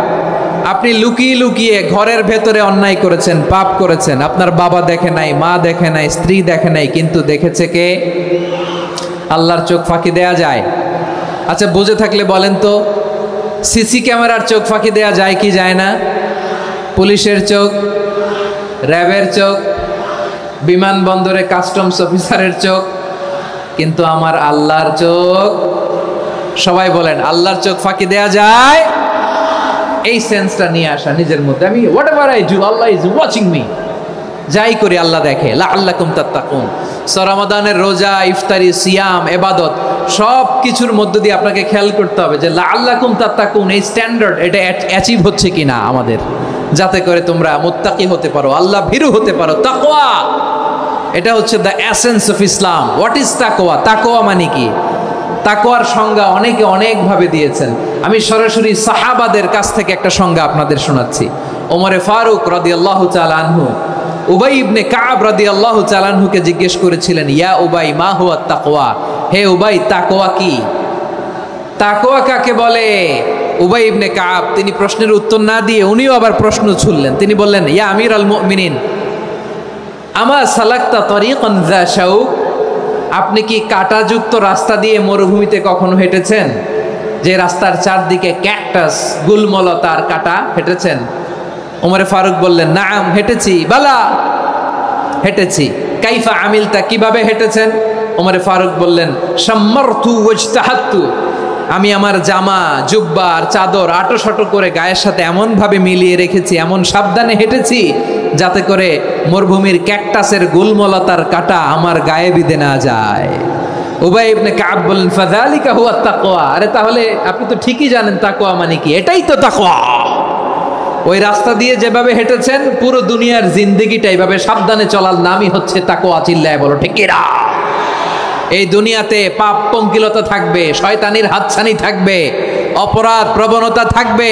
আপনি লুকিয়ে লুকিয়ে ঘরের ভেতরে অন্যায় করেছেন, পাপ করেছেন, আপনার বাবা দেখে নাই, মা দেখে নাই, স্ত্রী দেখে নাই, কিন্তু দেখেছে কে? আল্লাহর চোখ ফাঁকি দেয়া যায়? আচ্ছা, বুঝে থাকলে বলেন তো, সিসি ক্যামেরার চোখ ফাঁকি দেয়া যায় কি যায় না? পুলিশের চোখ, র্যাবের চোখ, বিমানবন্দরে কাস্টমস অফিসারের চোখ, কিন্তু আমার আল্লাহর চোখ? সবাই বলেন, আল্লাহর চোখ ফাঁকি দেয়া যায়? এই সেন্সটা নিয়ে আসা নিজের মধ্যে, আমি what ever I do Allah is watching me, যাই করি আল্লাহ দেখে। লাআল্লাকুম তাত্তাকুন। রমাদানের রোজা, ইফতারি, সিয়াম, ইবাদত সব কিছুর মধ্য দিয়ে আপনাকে খেয়াল করতে হবে যে লাআল্লাকুম তাত্তাকুন, এই স্ট্যান্ডার্ড এটা অ্যাচিভ হচ্ছে কিনা আমাদের, যাতে করে তোমরা মুত্তাকি হতে পারো, আল্লাহ ভীরু হতে পারো। তাকওয়া, এটা হচ্ছে the essence of Islam. What is তাকওয়া? তাকওয়া মানে কি? তাকওয়ার সংজ্ঞা অনেকে অনেকভাবে দিয়েছেন। আমি সরাসরি সাহাবাদের কাছ থেকে একটা সংজ্ঞা আপনাদের শোনাচ্ছি। ওমরে ফারুক রাদিয়াল্লাহু তাআলা আনহু উবাই ইবনে কাব রাদিয়াল্লাহু তাআলা আনহুকে জিজ্ঞেস করেছিলেন, ইয়া উবাই মা হুয়া তাকওয়া, হে উবাই তাকওয়া কি? তাকওয়া কাকে বলে? উবাই ইবনে কাব তিনি প্রশ্নের উত্তর না দিয়ে উনিও আবার প্রশ্ন ছুড়লেন। তিনি বললেন, ইয়া আমিরাল মুমিনিন, আমা সালাকতা তরিকান যা শাউক, আপনি কি কাঁটাযুক্ত রাস্তা দিয়ে মরুভূমিতে কখনো হেঁটেছেন? যে রাস্তার চারদিকে ক্যাকটাস, গুলমলতার কাঁটা, হেঁটেছেন? ওমরে ফারুক বললেন, নাম হেঁটেছি। বালা, হেঁটেছি। কাইফা আমিলতা, কিভাবে হেঁটেছেন? ওমরে ফারুক বললেন, শাম্মারতু ওয়াজতাহাতু, আমি আমার জামা, জুব্বা আর চাদর আটোসাটো করে গায়ের সাথে এমনভাবে মিলিয়ে রেখেছি, এমন সাবধানে হেঁটেছি যাতে করে মরুভূমির ক্যাকটাসের গুলমলতার কাঁটা আমার গায়ে বিঁধে না যায়। উবাই ইবনে কাব বললেন, ফাযালিকা হুয়া তাকওয়া, আরে তাহলে আপনি তো ঠিকই জানেন তাকওয়া মানে কি, এটাই তো তাকওয়া। ওই রাস্তা দিয়ে যেভাবে হেঁটেছেন পুরো দুনিয়ার জিন্দেগিটা এইভাবে সাবধানে চলার নামই হচ্ছে তাকওয়া। চিল্লায় বলো ঠিক কিনা? এই দুনিয়াতে পাপ পঙ্কিলতা থাকবে, শয়তানির হাতছানি থাকবে, অপরাধ প্রবণতা থাকবে,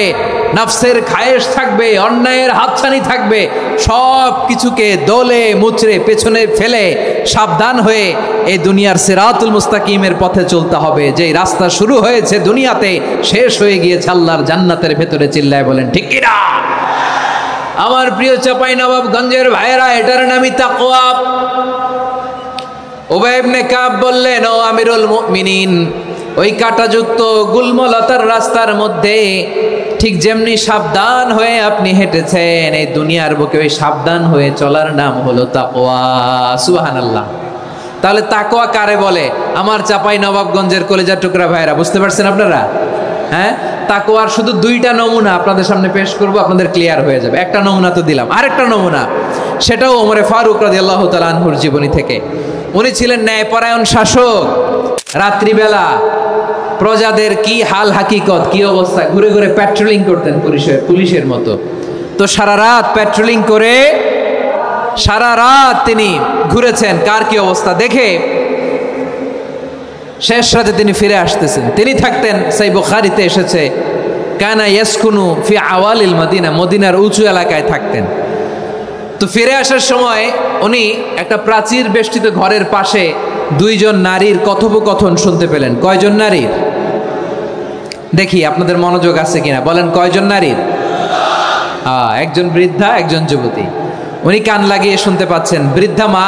নফসের খায়েশ থাকবে, অন্যায়ের হাতছানি থাকবে। সব কিছুকে দোলে মুচড়ে পেছনে ফেলে সাবধান হয়ে এই দুনিয়ার সিরাতুল মুস্তাকিমের পথে চলতে হবে। যেই রাস্তা শুরু হয়েছে দুনিয়াতে, শেষ হয়ে গিয়েছে আল্লাহর জান্নাতের ভেতরে। চিল্লায় বলেন ঠিক কিনা? আমার প্রিয় চাঁপাইনবাবগঞ্জের ভাইয়েরা, এটার নামই তাকওয়া। উবাই ইবনে কাব বললেন, ও আমিরুল মুমিনিন, ওই কাঁটাযুক্ত গুলমলতার রাস্তার মধ্যে ঠিক যেমনি সাবধান হয়ে আপনি হেঁটেছেন, এই দুনিয়ার বুকে ওই সাবধান হয়ে চলার নাম হলো তাকওয়া। সুবহানাল্লাহ। তাহলে তাকওয়া কারে বলে? আমার চাঁপাইনবাবগঞ্জের কলেজার টুকরা ভাইয়েরা, বুঝতে পারছেন আপনারা? হ্যাঁ, তাকওয়ার শুধু দুইটা নমুনা আপনাদের সামনে পেশ করব, আপনাদের ক্লিয়ার হয়ে যাবে। একটা নমুনা তো দিলাম, আরেকটা নমুনা, সেটাও ওমরে ফারুক রাদিয়াল্লাহু তাআলা আনহুর জীবনী থেকে। উনি ছিলেন ন্যায়পরায়ণ শাসক। রাত্রিবেলা প্রজাদের কি হাল হাকিকত, কি অবস্থা, ঘুরে ঘুরে প্যাট্রোলিং করতেন পুলিশের মতো। তো সারা রাত প্যাট্রোলিং করে সারা রাত তিনি ঘুরেছেন কার কি অবস্থা দেখে শেষ রাতে তিনি ফিরে আসতেছেন। তিনি থাকতেন, সেই বুখারীতে এসেছে, কানা ইয়াসকুনু ফি আওয়ালিল মদিনা, মদিনার উঁচু এলাকায় থাকতেন। তো ফিরে আসার সময় উনি একটা প্রাচীর বেষ্টিত ঘরের পাশে দুইজন নারীর কথোপকথন শুনতে পেলেন। কয়জন নারীর? দেখি আপনাদের মনোযোগ আছে কিনা, বলেন কয়জন নারীর? একজন বৃদ্ধা, একজন যুবতী। উনি কান লাগিয়ে শুনতে পাচ্ছেন। বৃদ্ধা মা,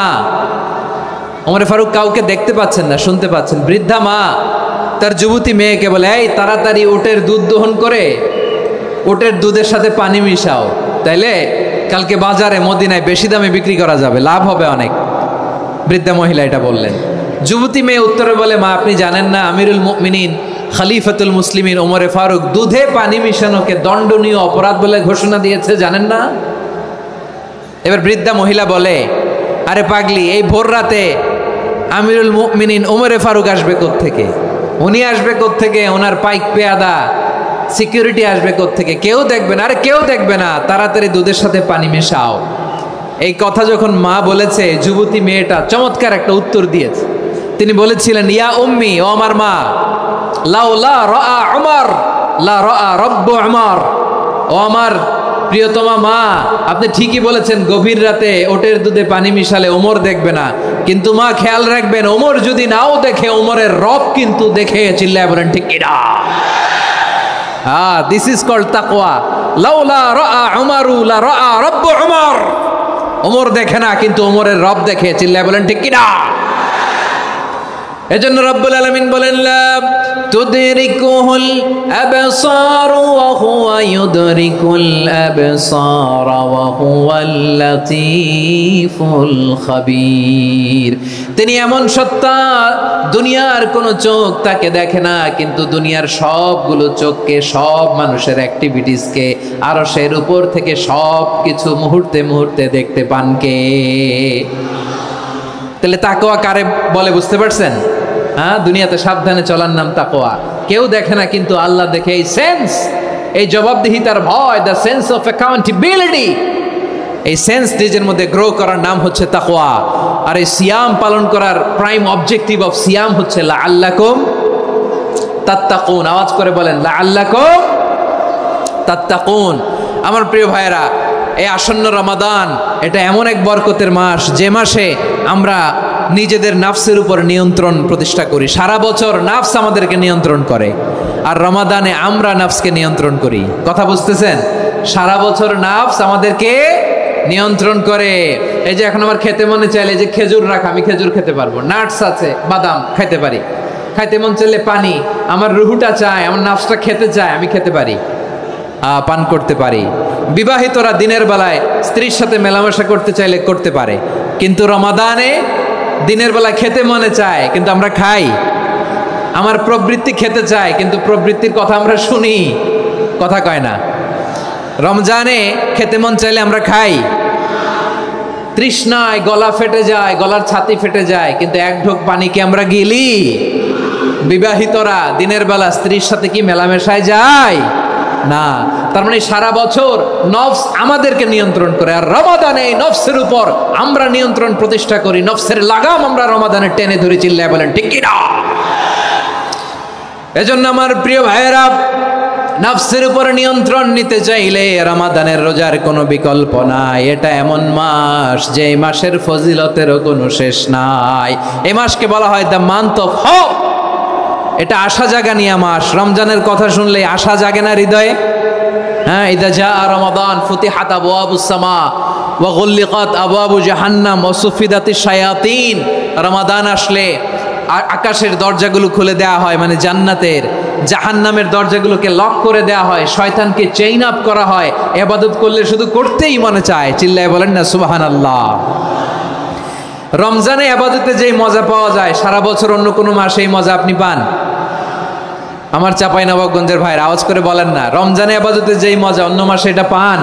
ওমর ফারুক কাউকে দেখতে পাচ্ছেন না, শুনতে পাচ্ছেন। বৃদ্ধা মা তার যুবতী মেয়েকে বলে, এই তাড়াতাড়ি উটের দুধ দহন করে উটের দুধের সাথে পানি মিশাও, তাইলে কালকে বাজারে মদিনায় বেশি দামে বিক্রি করা যাবে, লাভ হবে অনেক। বৃদ্ধা মহিলা এটা বললেন। যুবতী মেয়ে উত্তরে বলে, মা আপনি জানেন না আমিরুল মুমিনিন খলিফাতুল মুসলিমিন ওমর ফারুক দুধে পানি মিশানোকে দণ্ডনীয় অপরাধ বলে ঘোষণা দিয়েছে, জানেন না? এবার বৃদ্ধা মহিলা বলে, আরে পাগলি, এই ভোর রাতে আমিরুল মুমিনিন ওমর ফারুক আসবে কোত্থেকে? উনি আসবে কোত্থেকে? ওনার পাইক পেয়াদা সিকিউরিটি আসবে কোত্থেকে? কেউ দেখবে না। আরে কেউ দেখবে না, তাড়াতাড়ি দুধের সাথে পানি মেশাও। এই কথা যখন মা বলেছে, যুবতী মেয়েটা চমৎকার একটা উত্তর দিয়েছে। তিনি বলেছিলেন, ইয়া উম্মি, ও আমার মা, লাউলা রাআ উমর লা রাআ রব্বু উমর, ও আমার প্রিয়তমা মা, আপনি ঠিকই বলেছেন, গভীর রাতে ওটের দুধে পানি মিশালে ওমর দেখবে না, কিন্তু মা খেয়াল রাখবেন, ওমর যদি নাও দেখে, ওমরের রব কিন্তু দেখে। চিল্লায় বলেন ঠিক কিনা? দিস ইজ কল্ড তাকওয়া। লাউলা রাআ উমরু লা রাআ রব্বু উমর, ওমর দেখে না কিন্তু ওমরের রব দেখে। চিল্লায় বলেন ঠিক কিনা? এজন্য রব্বুল আলামিন বলেন, লা তুদরিকুহুল আবসার ওয়া হুয়া ইউদরিকুল আবসার ওয়া হুয়াল লাতীফুল খাবীর। তিনি এমন সত্তা, দুনিয়ার কোনো চোখ তাকে দেখে না, কিন্তু দুনিয়ার সবগুলো চোখকে, সব মানুষের অ্যাক্টিভিটিসকে আরশের উপর থেকে সব কিছু মুহূর্তে মুহূর্তে দেখতে পান কে? তাহলে তাকওয়া কারে বলে বুঝতে পারছেন? দুনিয়াতে সাবধানে চলার নাম তাকওয়া। কেউ দেখে না কিন্তু আল্লাহ দেখে। এই সেন্স, এই জবাবদিহিতার ভয়, দ্য সেন্স অফ অ্যাকাউন্টেবিলিটি, এই সেন্স নিজের মধ্যে গ্রো করার নাম হচ্ছে তাকওয়া। আর এই সিয়াম পালন করার প্রাইম অবজেক্টিভ অফ সিয়াম হচ্ছে লাআল্লাকুম তাত্তাকুন। আওয়াজ করে বলেন, লাআল্লাকুম তাত্তাকুন। আমার প্রিয় ভাইরা, এই আসন্ন রমাদান এটা এমন এক বরকতের মাস, যে মাসে আমরা নিজেদের নাফসের উপর নিয়ন্ত্রণ প্রতিষ্ঠা করি। সারা বছর নাফস আমাদেরকে নিয়ন্ত্রণ করে, আর রমাদানে আমরা নাফসকে নিয়ন্ত্রণ করি। কথা বুঝতেছেন? সারা বছর নাফস আমাদেরকে নিয়ন্ত্রণ করে। এই যে এখন আমার খেতে মনে চাইলে যে খেজুর রাখা, আমি খেজুর খেতে পারবো, নাটস আছে, বাদাম খাইতে পারি। খাইতে মন চাইলে পানি, আমার রুহুটা চায়, আমার নাফসটা খেতে চায়, আমি খেতে পারি, পান করতে পারি। বিবাহিতরা দিনের বেলায় স্ত্রীর সাথে মেলামেশা করতে চাইলে করতে পারে, কিন্তু রমাদানে দিনের বেলায় খেতে মনে চায় কিন্তু আমরা খাই। আমার প্রবৃত্তি খেতে চায় কিন্তু প্রবৃত্তির কথা আমরা শুনি, কথা কয় না। রমজানে খেতে মন চাইলে আমরা খাই, তৃষ্ণায় গলা ফেটে যায়, গলার ছাতি ফেটে যায়, কিন্তু এক ঢোক পানি কি আমরা গিলি? বিবাহিতরা দিনের বেলা স্ত্রীর সাথে কি মেলামেশায় যায় না। তার মানে সারা বছর নফস আমাদেরকে নিয়ন্ত্রণ করে, আর রমাদানে এই নফসের উপর আমরা নিয়ন্ত্রণ প্রতিষ্ঠা করি। নফসের লাগাম আমরা রমাদানে টেনে ধরে। চিল্লায় বলেন ঠিক কি না? এজন্য আমার প্রিয় ভাইয়েরা, নফসের উপর নিয়ন্ত্রণ নিতে চাইলে রমাদানের রোজার কোনো বিকল্প নাই। এটা এমন মাস যে মাসের ফজিলতেরও কোনো শেষ নাই। এই মাসকে বলা হয় দ্য মান্থ অফ হোপ। এটা আশা জাগানিয়া মাস। রমজানের কথা শুনলে আশা জাগে না হৃদয়ে? হ্যাঁ, ইদা জা রমাদান ফুতিহাত আবওয়াবুস সামা ওয়া গুল্লিকাত আবওয়াবু জাহান্নাম ওয়া সুফিদাতিশ শায়াতিন। রমাদান আসলে আকাশের দরজাগুলো খুলে দেওয়া হয়, মানে জান্নাতের। জাহান্নামের দরজাগুলোকে লক করে দেওয়া হয়, শয়তানকে চেইন আপ করা হয়। ইবাদত করলে শুধু করতেই মনে চায়। চিল্লায় বলেন না সুবহানাল্লাহ। রমজানে ইবাদতে যেই মজা পাওয়া যায়, সারা বছর অন্য কোনো মাসে এই মজা আপনি পান? আমার চাঁপাইনবাবগঞ্জের ভাইরা আওয়াজ করে বলেন না, রমজানে ইবাদতে যেই মজা অন্য মাসে এটা পান?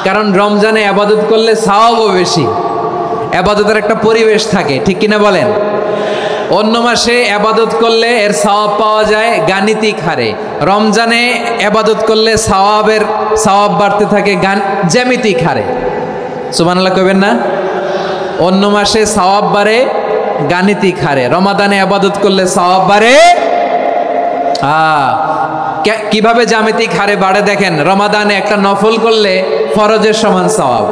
কারণ রমজানে ইবাদত করলে সওয়াবও বেশি, ইবাদতের একটা পরিবেশ থাকে, ঠিক কিনা বলেন? অন্য মাসে ইবাদত করলে এর সওয়াব পাওয়া যায় গাণিতিক হারে, রমজানে ইবাদত করলে সওয়াব বাড়তে থাকে জ্যামিতিক হারে। সুবহানাল্লাহ কইবেন না? অন্য মাসে সওয়াব বাড়ে গাণিতিক হারে, রমাদানে ইবাদত করলে সওয়াব বাড়ে কিভাবে জ্যামিতিক হারে বাড়ে দেখেন। রমাদানে একটা নফল করলে ফরজের সমান সওয়াব,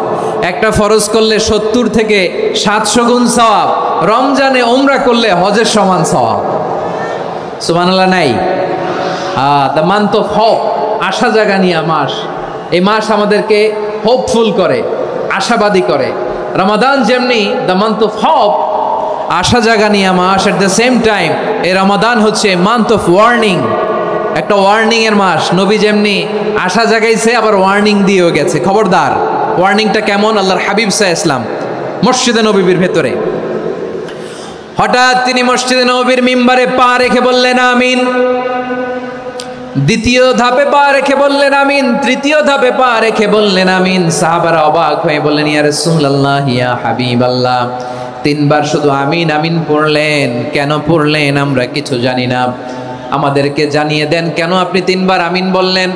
একটা ফরজ করলে 70 থেকে 700 গুণ সওয়াব, রমজানে উমরা করলে হজের সমান সওয়াব। সুবহানাল্লাহ নাই? দ্য মান্থ অফ হোপ, আশা জাগানিয়া মাস। এই মাস আমাদেরকে হোপফুল করে, আশাবাদী করে। রমাদান যেমনি দ্য মান্থ অফ হোপ, আশা জাগানিয়া মাস, এট দ্য সেম টাইম এই রমাদান হচ্ছে মান্থ অফ ওয়ার্নিং, একটা ওয়ার্নিং এর মাস। নবী যেমনি আশা জাগাইছে আবার ওয়ার্নিং দিয়েও গেছে, খবরদার। ওয়ার্নিংটা কেমন? আল্লাহর হাবিব সাল্লাল্লাহু আলাইহি ওয়াসাল্লাম মসজিদে নববীর ভেতরে হঠাৎ তিনি মসজিদে নববীর মিম্বারে পা রেখে বললেন আমিন। দ্বিতীয় ধাপে পা রেখে বললেন আমিন, তৃতীয় ধাপে পা রেখে বললেন আমিন। সাহাবারা অবাক হয়ে বললেন ইয়া রাসূলুল্লাহ, ইয়া হাবিবাল্লাহ, 3 বার শুধু আমিন আমিন পড়লেন, কেন পড়লেন আমরা কিছু জানি না, আমাদেরকে জানিয়ে দেন কেন আপনি 3 বার আমিন বললেন।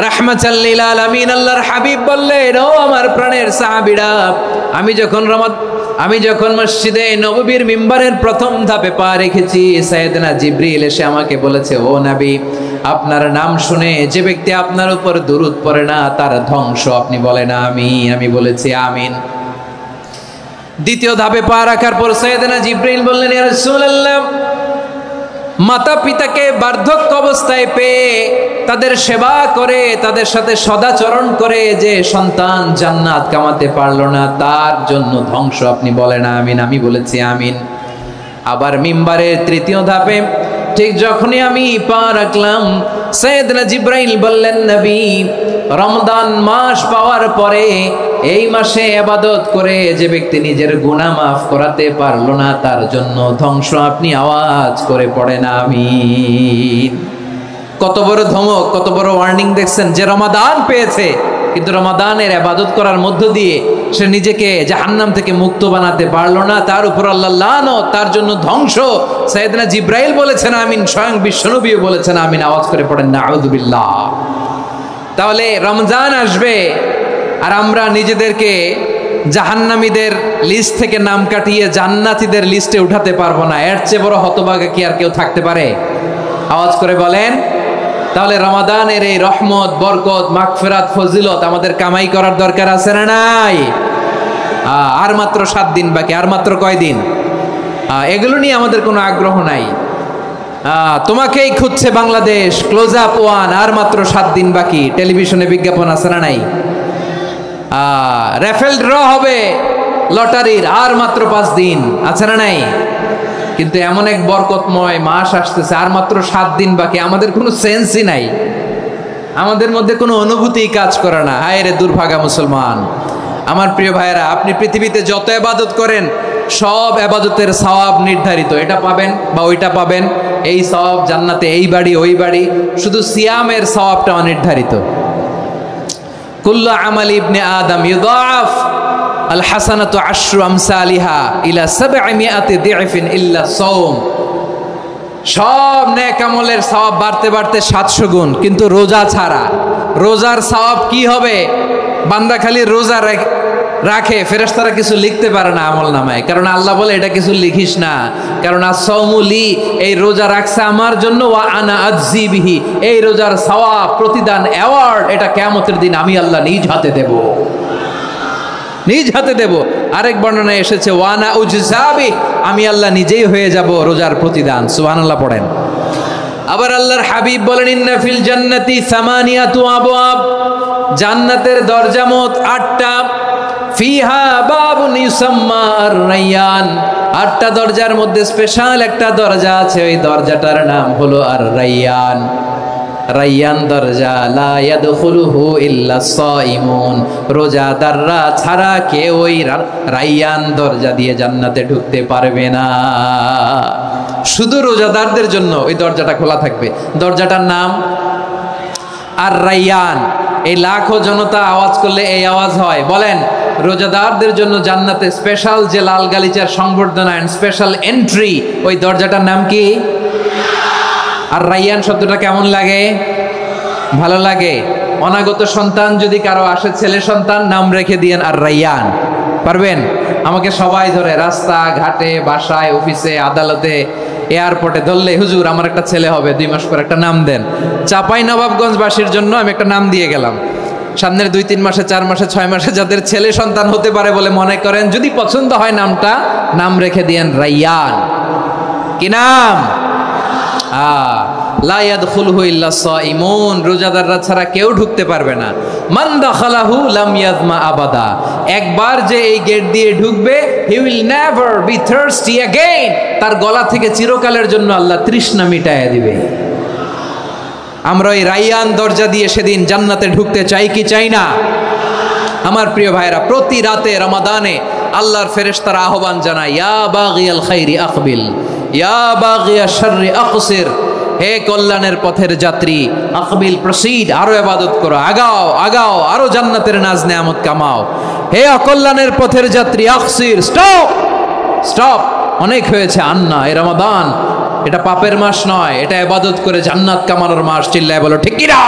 রাহমাতাল লিল আলামিন আল্লাহর হাবিব বললেন, ও আমার প্রাণের সাহাবীরা, আমি যখন মসজিদে নববীর মিম্বারের প্রথম ধাপে পা রেখেছি, সাইয়েদনা জিবরিল এসে আমাকে বলেছে, ও নবী, আপনার নাম শুনে যে ব্যক্তি আপনার উপর দুরূদ পড়ে না তার ধ্বংস। আপনি বলেন আমিন। আমি বলেছি আমিন। দ্বিতীয় ধাপে পা রাখার পর সাইয়েদনা জিবরিল বললেন, ইয়া রাসূলুল্লাহ, মাতা পিতাকে বার্ধক্য অবস্থায় পেয়ে তাদের সেবা করে, তাদের সাথে সদাচরণ করে যে সন্তান জান্নাত কামাতে পারলো না, তার জন্য ধ্বংস। আপনি বলেন আমিন। আমি বলেছি আমিন। আবার মিম্বারের তৃতীয় ধাপে ঠিক যখনই আমি পা রাখলাম, সাইয়েদনা জিবরাইল বললেন, নবী, রমজান মাস পাওয়ার পরে এই মাসে ইবাদত করে যে ব্যক্তি নিজের গুনাহ মাফ করাতে পারলো না, তার জন্য ধ্বংস। আপনি আওয়াজ করে পড়েন আমিন। কত বড় ধমক, কত বড় ওয়ার্নিং দেখছেন। যে রমাদান পেয়েছে কিন্তু রমাদানের ইবাদত করার মধ্য দিয়ে সে নিজেকে জাহান্নাম থেকে মুক্ত বানাতে পারলো না, তার উপর আল্লাহ লানত, তার জন্য ধ্বংস। সাইয়েদনা জিবরাইল বলেছেন আমিন, স্বয়ং বিশ্বনবীও বলেছেন আমিন। আওয়াজ করে পড়েন নাউযুবিল্লাহ। তাহলে রমজান আসবে আর আমরা নিজেদেরকে জাহান্নামীদের লিস্ট থেকে নাম কাটিয়ে জান্নাতীদের লিস্টে উঠাতে পারবো না। এর চেয়ে বড় হতভাগা কি আর কেউ থাকতে পারে? আওয়াজ করে বলেন। তাহলে রমাদানের এই রহমত, বরকত, মাগফিরাত, ফজিলত আমাদের কামাই করার দরকার আছে না নাই? আর মাত্র 7 দিন বাকি। আর মাত্র কয় দিন? এগুলো নিয়ে আমাদের কোনো আগ্রহ নাই। তোমাকেই খুঁজছে বাংলাদেশ, ক্লোজ আপ 1, আর মাত্র 7 দিন বাকি। টেলিভিশনে বিজ্ঞাপন আছে না নাই? রেফেল ড্র হবে লটারির, আর মাত্র 5 দিন, আছে না নাই? কিন্তু এমন এক বরকতময় মাস আসতেছে, আর মাত্র 7 দিন বাকি। আমাদের কোনো সেন্সই নাই, আমাদের মধ্যে কোনো অনুভূতি কাজ করে না। হায় রে দুর্ভাগা মুসলমান। আমার প্রিয় ভাইয়েরা, আপনি পৃথিবীতে যত ইবাদত করেন সব ইবাদতের সওয়াব নির্ধারিত। এটা পাবেন বা ওইটা পাবেন, এই সওয়াব জান্নাতে, এই বাড়ি ওই বাড়ি। শুধু সিয়ামের সওয়াবটা অনির্ধারিত। কুল্লু আমাল ইবনে আদম ইউদাফ আল হাসানাতু আশরু আমসালিহা ইলা 700 দি'ফিন ইল্লা সাওম। সব নেক আমলের সওয়াব বাড়তে বাড়তে 700 গুণ, কিন্তু রোজা ছাড়া। রোজার সওয়াব কি হবে? বান্দা খালি রোজা রাখে, ফেরেশতারা কিছু লিখতে পারে না আমল নামায়, কারণ আল্লাহ বলে এটা কিছু লিখিস না, কারণ as-সাওমু লি, এই রোজা রাখছে আমার জন্য, ওয়া আনা আজজি বিহি, এই রোজার সওয়াব, প্রতিদান, অ্যাওয়ার্ড এটা কিয়ামতের দিন আমি আল্লাহ নিজ হাতে দেব, নিজ হাতে দেব। আরেক বর্ণনায় এসেছে ওয়ানা উজজাবি, আমি আল্লাহ নিজেই হয়ে যাব রোজার প্রতিদান। সুবহানাল্লাহ পড়েন। আবার আল্লাহর হাবিব বলেন, ইন্না ফিল জান্নাতি সামানিয়াতু আবওয়াব, জান্নাতের দরজা মোট 8টা। ফিহা বাবুন ইউসাম্মা আর-রায়্যান, 8টা দরজার মধ্যে স্পেশাল একটা দরজা আছে, ওই দরজাটার নাম হলো আর-রায়্যান। রায়্যান দরজা, লা ইয়াদখুলুহু ইল্লা সাইমুন, রোজাদাররা ছাড়া কেউ ওই রায়্যান দরজা দিয়ে জান্নাতে ঢুকতে পারবে না। শুধু রোজাদারদের জন্য ওই দরজাটা খোলা থাকবে। দরজাটার নাম আর-রায়্যান। এই লাখো জনতা আওয়াজ করলে এই আওয়াজ হয়। বলেন, রোজাদারদের জন্য জান্নাতে স্পেশাল যে লাল গালিচার সংবর্ধনা এন্ড স্পেশাল এন্ট্রি, ওই দরজাটার নাম কি? আর রাইয়ান শব্দটা কেমন লাগে? ভালো লাগে। অনাগত সন্তান যদি কারো আসে, ছেলে সন্তান, নাম রেখে দিয়েন আর রাইয়ান। পারবেন? আমাকে সবাই ধরে রাস্তা ঘাটে, বাসায়, অফিসে, আদালতে, এয়ারপোর্টে ধরলে, হুজুর আমার একটা ছেলে হবে 2 মাস পর, একটা নাম দেন। চাপাই নবাবগঞ্জবাসীর জন্য আমি একটা নাম দিয়ে গেলাম। সামনের 2-3 মাসে, 4 মাসে, 6 মাসে যাদের ছেলে সন্তান হতে পারে বলে মনে করেন, যদি পছন্দ হয় নামটা, নাম রেখে দিয়েন রাইয়ান। কি নাম? লা ইয়াদখুলহু ইল্লা সাইমুন, রোজাদাররা ছাড়া কেউ ঢুকতে পারবে না। মান দাখালাহু লাম ইয়াজমা আবাদা, একবার যে এই গেট দিয়ে ঢুকবে, he will never be thirsty again, তার গলা থেকে চিরকালের জন্য আল্লাহ তৃষ্ণা মিটায়া দিবে। আমরা এই রাইয়ান দরজা দিয়ে সেদিন জান্নাতে ঢুকতে চাই কি চাই না? আমার প্রিয় ভাইরা, প্রতি রাতে রমাদানে আল্লাহর ফেরেশতারা আহ্বান জানায়, ইয়া বাগিয়াল খাইরি আকবিল, ইয়া বাগিয়াশ শাররি আকসির, হে কল্যাণের পথের যাত্রী, আকবিল, প্রসিড, আরো ইবাদত করো, আগাও আগাও, আরো জান্নাতের নাজ নেয়ামত কামাও। হে অকল্যাণের পথের যাত্রী, আকসির, স্টপ স্টপ, অনেক হয়েছে। আন্না, এ রমাদান এটা পাপের মাস নয়, এটা ইবাদত করে জান্নাত কামানোর মাস। চিল্লায় বলো ঠিক কি না?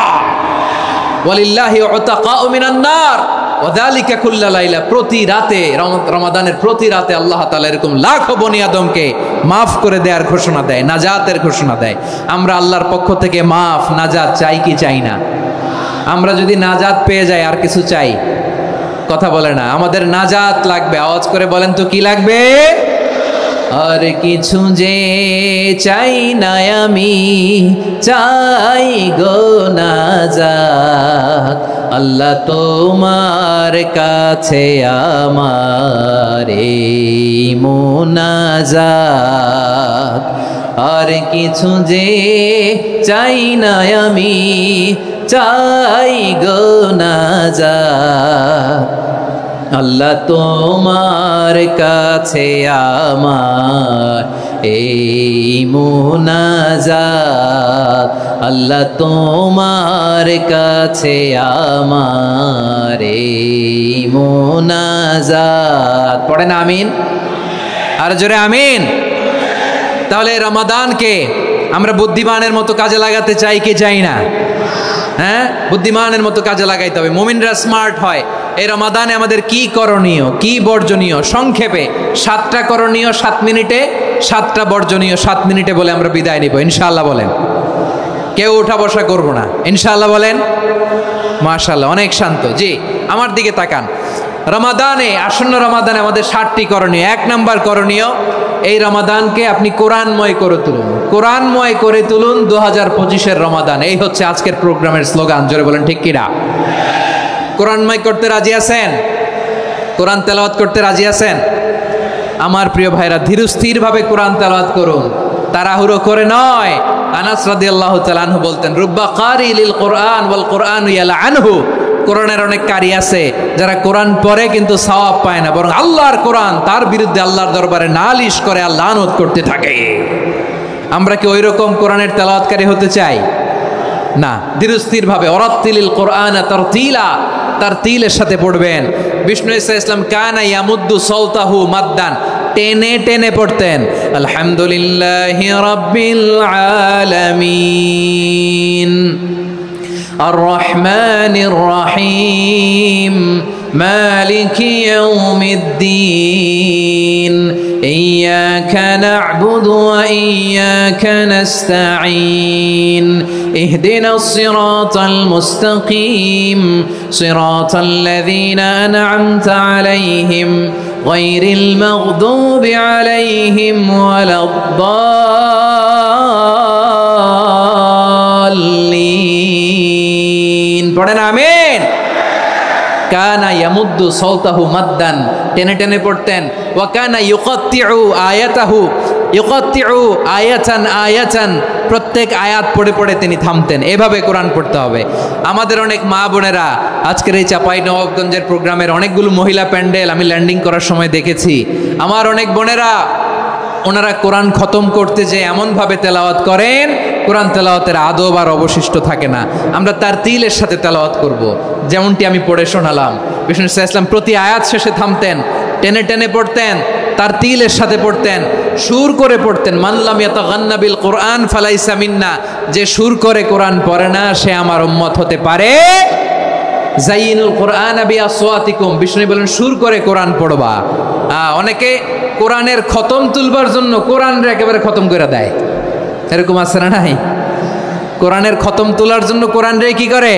ওয়ালিল্লাহি উতাকাউ মিনান নার ওয়া যালিকা কুল্লা লাইলা, প্রতি রাতে, রমাদানের প্রতি রাতে আল্লাহ তাআলা এরকম লাখো বনি আদমকে মাফ করে দেওয়ার ঘোষণা দেয়, নাজাতের ঘোষণা দেয়। আমরা আল্লাহর পক্ষ থেকে মাফ, নাজাত চাই কি চাই না? আমরা যদি নাজাত পেয়ে যাই আর কিছু চাই? কথা বলে না। আমাদের নাজাত লাগবে। আওয়াজ করে বলেন তো কি লাগবে? আর কিছু যে চাই না আমি, চাই গো নাজাত, আল্লাহ তোমার কাছে আমার এই মুনাজাত। আর কিছু যে চাই না আমি, চাই গো নাজাত, আল্লাহ তোমার কাছে আমার এই মুনাজাত, আল্লাহ তোমার কাছে আমার এই মুনাজাত। পড়েন আমিন, আর জোরে আমিন। তাহলে রমাদানকে আমরা বুদ্ধিমানের মতো কাজে লাগাতে চাই কি চাই না? হ্যাঁ, বুদ্ধিমানের মতো কাজে লাগাইতে হবে। মুমিনরা স্মার্ট হয়। এই রমাদানে আমাদের কি করণীয়, কি বর্জনীয়? সংক্ষেপে 7টা করণীয় 7 মিনিটে, 7টা বর্জনীয় 7 মিনিটে বলে আমরা বিদায় নিব ইনশাআল্লাহ। বলেন, কেউ উঠা বসা করবো না ইনশাআল্লাহ। বলেন মাশাআল্লাহ, অনেক শান্ত। জি, আমার দিকে তাকান। রমাদানে, আসন্ন রমাদানে আমাদের 7টি করণীয়। 1 নাম্বার করণীয়, এই রমাদানকে আপনি কোরআনময় করে তুলুন। কোরআনময় করে তুলুন 2025-এর রমাদান। এই হচ্ছে আজকের প্রোগ্রামের স্লোগান। জোরে বলেন ঠিক কিনা? কোরআনময় করতে রাজি আছেন? কোরআন তেলাওয়াত করতে রাজি আছেন? আমার প্রিয় ভাইরা, ধীরস্থির ভাবে কোরআন তেলাওয়াত করুন, তাড়াহুড়ো করে নয়। আনাস রাদিয়াল্লাহু তাআলা আনহু বলতেন, রুব্বা কারি লিল কোরআন ওয়াল কোরআনু ইয়ালআনহু, কোরআনের অনেক কারি আছে যারা কোরআন পড়ে কিন্তু সওয়াব পায় না, বরং আল্লাহর কোরআন তার বিরুদ্ধে আল্লাহর দরবারে নালিশ করে আর লানত করতে থাকে। আমরা কি ওই রকম কোরআনের তেলাওয়াতকারী হতে চাই? না। ধীরস্থির ভাবে, ওরাত্তিলিল কোরআন তারতিলা, তারতিলের সাথে পড়বেন। বিষ্ণু ইসা ইসলাম কানা ইয়ামুদ্দু সাওতাহু মাদ্দান, টেনে টেনে পড়তেন। আলহামদুলিল্লাহি রাব্বিল আলামিন আর রহমানির রহিম মালিকি ইয়াউমিদ্দিন ইয়্যাকা না'বুদু ওয়া ইয়্যাকা নাস্তাঈন ইহদিনাস সিরাতাল মুস্তাকিম সিরাতাল লাযীনা আন'আমতা আলাইহিম গায়রিল মাগদুবি আলাইহিম ওয়ালাদ-দাল্লিন। পড়েন আমিন। কানা ইয়ামুদ্দু সাওতাহু মাদ্দান, টেনে টেনে পড়তেন। ওয়া কানা ইউকাত্তিউ আয়াতাহু, ইউকাত্তিউ আয়াতান আয়াতান, প্রত্যেক আয়াত পড়ে পড়ে তিনি থামতেন। এভাবে কোরআন পড়তে হবে। আমাদের অনেক মা বোনেরা আজকের এই চাঁপাইনবাবগঞ্জের প্রোগ্রামের অনেকগুলো মহিলা প্যান্ডেল আমি ল্যান্ডিং করার সময় দেখেছি। আমার অনেক বোনেরা ওনারা কোরআন খতম করতে যে এমনভাবে তেলাওয়াত করেন, কোরআন তেলাওয়াতের আদব আর অবশিষ্ট থাকে না। আমরা তার তিলের সাথে তেলাওয়াত করব, যেমনটি আমি পড়ে শোনালাম। বিষ্ণু ইসলাম প্রতি আয়াত শেষে থামতেন, টেনে টেনে পড়তেন, তার তিলের সাথে পড়তেন, সুর করে পড়তেন। মানলাম ইয়াতাগান্না বিল কোরআন ফালাইসা মিন্না, যে সুর করে কোরআন পড়ে না সে আমার উম্মত হতে পারে। জাইনুল কোরআন বিআসওয়াতিকুম, বিষ্ণু বলেন সুর করে কোরআন পড়বা। অনেকে কোরআনের খতম তুলবার জন্য কোরআনরে একেবারে খতম করে দেয়, এরকম আছে না নাই? কোরআনের খতম তোলার জন্য কোরআনরে কি করে?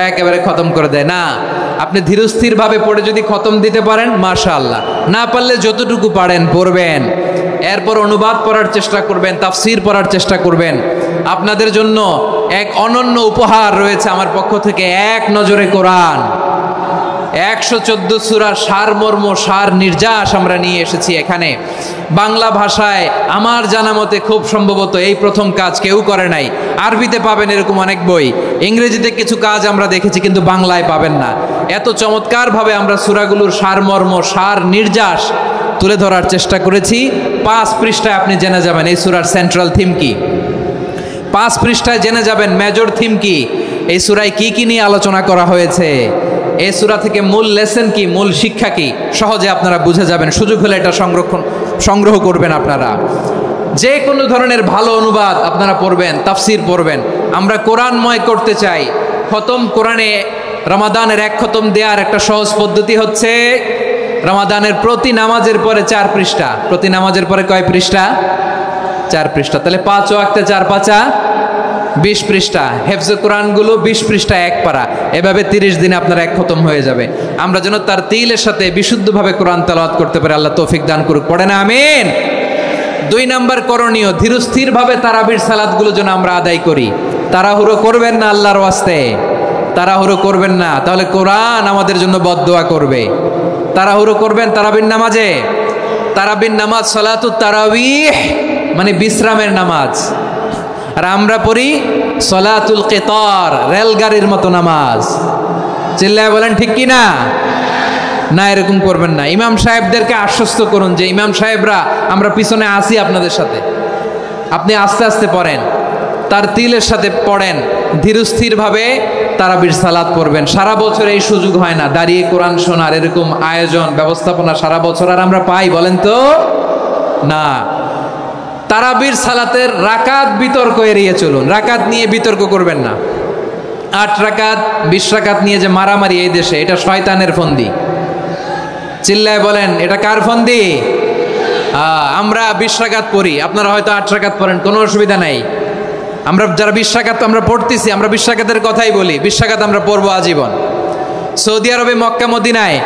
একেবারে খতম করে দেয় না। আপনি ধীরস্থির ভাবে পড়ে যদি খতম দিতে পারেন মাশাআল্লাহ, না পারলে যতটুকু পারেন পড়বেন, এরপর অনুবাদ পড়ার চেষ্টা করবেন, তাফসির পড়ার চেষ্টা করবেন। আপনাদের জন্য এক অনন্য উপহার রয়েছে আমার পক্ষ থেকে, এক নজরে কোরআন 114 সূরার সারমর্ম, সার নির্যাস আমরা নিয়ে এসেছি এখানে বাংলা ভাষায়। আমার জানা মতে খুব সম্ভবত এই প্রথম কাজ কেউ করে নাই। আরবিতে পাবেন এরকম অনেক বই, ইংরেজিতে কিছু কাজ আমরা দেখেছি, কিন্তু বাংলায় পাবেন না। এত চমৎকারভাবে আমরা সূরাগুলোর সারমর্ম, সার নির্যাস তুলে ধরার চেষ্টা করেছি। 5 পৃষ্ঠায় আপনি জেনে যাবেন এই সূরার সেন্ট্রাল থিম কি, 5 পৃষ্ঠায় জেনে যাবেন মেজর থিম কি, এই সূরায় কি কি নিয়ে আলোচনা করা হয়েছে, এই সূরা থেকে মূল লেসন কি, মূল শিক্ষা কি, সহজে আপনারা বুঝে যাবেন। সুযোগ হলে এটা সংগ্রহ করবেন। আপনারা যে কোনো ধরনের ভালো অনুবাদ আপনারা পড়বেন, তাফসির পড়বেন। আমরা কোরআনময় করতে চাই। খতম কোরআনে রমাদানের 1 খতম দেওয়ার একটা সহজ পদ্ধতি হচ্ছে রমাদানের প্রতি নামাজের পরে 4 পৃষ্ঠা। প্রতি নামাজের পরে কয় পৃষ্ঠা? 4 পৃষ্ঠা। তাহলে 5 ওয়াক্তে 4 পাঁচা 20 পৃষ্ঠা। হেফজে কোরআনগুলো 20 পৃষ্ঠা 1 পারা, এভাবে 30 দিনে আপনার 1 খতম হয়ে যাবে। আমরা যেন তার তিলের সাথে বিশুদ্ধভাবে কোরআন তেলাওয়াত করতে পারি, আল্লাহ তৌফিক দান করুক। পড়ে না আমিন। 2 নাম্বার করণীয়, ধীরস্থিরভাবে তারাবির সালাতগুলো যেন আমরা আদায় করি। তাড়াহুড়ো করবেন না আল্লাহর ওয়াস্তে, তাড়াহুড়ো করবেন না, তাহলে কোরআন আমাদের জন্য বদদোয়া করবে। তাড়াহুড়ো করবেন তারাবির নামাজে। তারাবির নামাজ সালাতুত তারাবিহ মানে বিশ্রামের নামাজ, আর আমরা পড়ি সলাতুল কিতার, রেলগাড়ির মতো নামাজ। চিল্লায় বলেন ঠিক কি না? না, এরকম করবেন না। ইমাম সাহেবদেরকে আশ্বস্ত করুন যে ইমাম সাহেবরা আমরা পিছনে আসি আপনাদের সাথে, আপনি আস্তে আস্তে পড়েন, তার তিলের সাথে পড়েন, ধীরস্থিরভাবে তারাবির সালাত পড়বেন। সারা বছর এই সুযোগ হয় না দাঁড়িয়ে কোরআন শোনার, এরকম আয়োজন ব্যবস্থাপনা সারা বছর আর আমরা পাই বলেন তো না। তারাবির সালাতের রাকাত বিতর্ক এড়িয়ে চলুন, রাকাত নিয়ে বিতর্ক করবেন না। 8 রাকাত 20 রাকাত নিয়ে যে মারামারি এই দেশে, এটা শয়তানের ফন্দি। চিল্লায় বলেন এটা কার ফন্দি? আমরা 20 রাকাত পড়ি, আপনারা হয়তো 8 রাকাত পড়েন, কোনো অসুবিধা নাই। আমরা যারা 20 রাকাত আমরা পড়তেছি, আমরা 20 রাকাতের কথাই বলি, 20 রাকাত আমরা পড়বো আজীবন। সৌদি আরবে মক্কা মদিনায়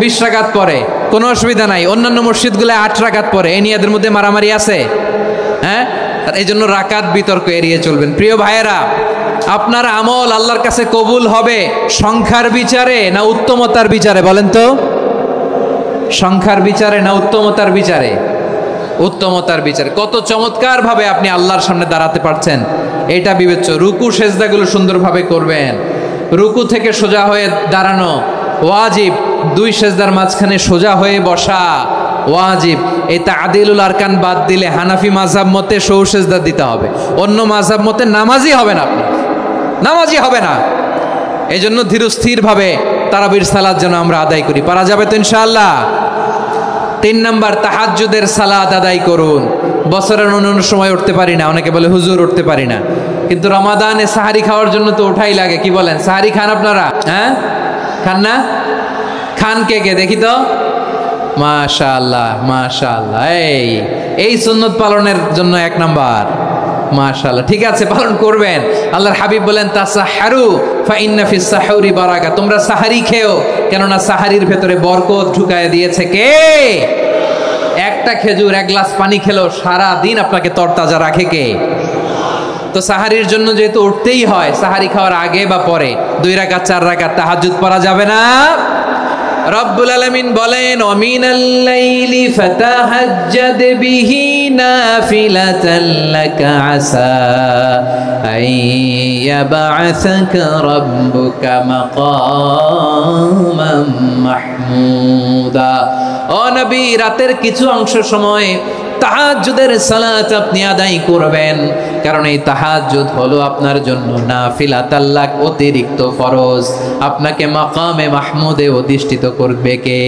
20 রাকাত পড়ে, কোনো অসুবিধা নাই। অন্যান্য মসজিদগুলো 8 রাকাত পড়ে, এই নিয়ে এদের মধ্যে মারামারি আছে? হ্যাঁ, আর এই জন্য রাকাত বিতর্ক এড়িয়ে চলবেন। প্রিয় ভাইয়েরা, আপনার আমল আল্লাহর কাছে কবুল হবে সংখ্যার বিচারে না উত্তমতার বিচারে বলেন তো? সংখ্যার বিচারে না উত্তমতার বিচারে? উত্তমতার বিচারে। কত চমৎকার ভাবে আপনি আল্লাহর সামনে দাঁড়াতে পারছেন এটা বিবেচ্য। রুকু সেজদাগুলো সুন্দরভাবে করবেন, রুকু থেকে সোজা হয়ে দাঁড়ানো ওয়াজিব, 2 সেজদার মাঝখানে সোজা হয়ে বসা ওয়াজিব। এই তা'দিলুল আরকান বাদ দিলে হানাফি মাযহাব মতে সৌ সেজদা দিতে হবে, অন্য মাযহাব মতে নামাজই হবে না, আপনি নামাজই হবে না। এই জন্য ধীরস্থিরভাবে তারাবির সালাত যেন আমরা আদায় করি। পারা যাবে তো ইনশাআল্লাহ? 3 নাম্বার, তাহাজ্জুদের সালাত আদায় করুন। বছরের অন্য সময় উঠতে পারি না, অনেকে বলে হুজুর উঠতে পারি না, কিন্তু রমাদানে সাহারি খাওয়ার জন্য তো ওঠাই লাগে। কি বলেন, সাহারি খান আপনারা? হ্যাঁ, খান না? খান কে কে দেখি তো? মাশাআল্লাহ মাশাআল্লাহ, এই সুন্নত পালনের জন্য 1 নাম্বার। মাশাআল্লাহ, ঠিক আছে, পালন করবেন। আল্লাহর হাবিব বলেন তাসাহহারু ফা ইন্না ফিস সাহুরি বারাকা, তোমরা সাহারি খেও, কেননা সাহারির ভেতরে বরকত ঢুকায় দিয়েছে কে? একটা খেজুর, 1 গ্লাস পানি খেলো সারা দিন আপনাকে তরতাজা রাখে কে? তো সাহারির জন্য যেহেতু উঠতেই হয়, সাহারি খাওয়ার আগে বা পরে 2 রাকাত 4 রাকাত তাহাজ্জুদ পড়া যাবে না? রব্বুল আলামিন বলেন ওয়ামিনাল লাইলি ফাতাহাজ্জাদ বিহি নাফিলাতান লাকা আসা আইয়াবআসাকা রাব্বুকা মাকামান মাহমুদা। ও নবী, রাতের কিছু অংশ সময় তাহাজ্জুদের সালাত আপনি আদায় করবেন, কারণ এই তাহাজ্জুদ হলো আপনার জন্য নাফিলাত, আল্লাহ অতিরিক্ত ফরজ। আপনাকে মাকামে মাহমুদে অধিষ্ঠিত করবে কে?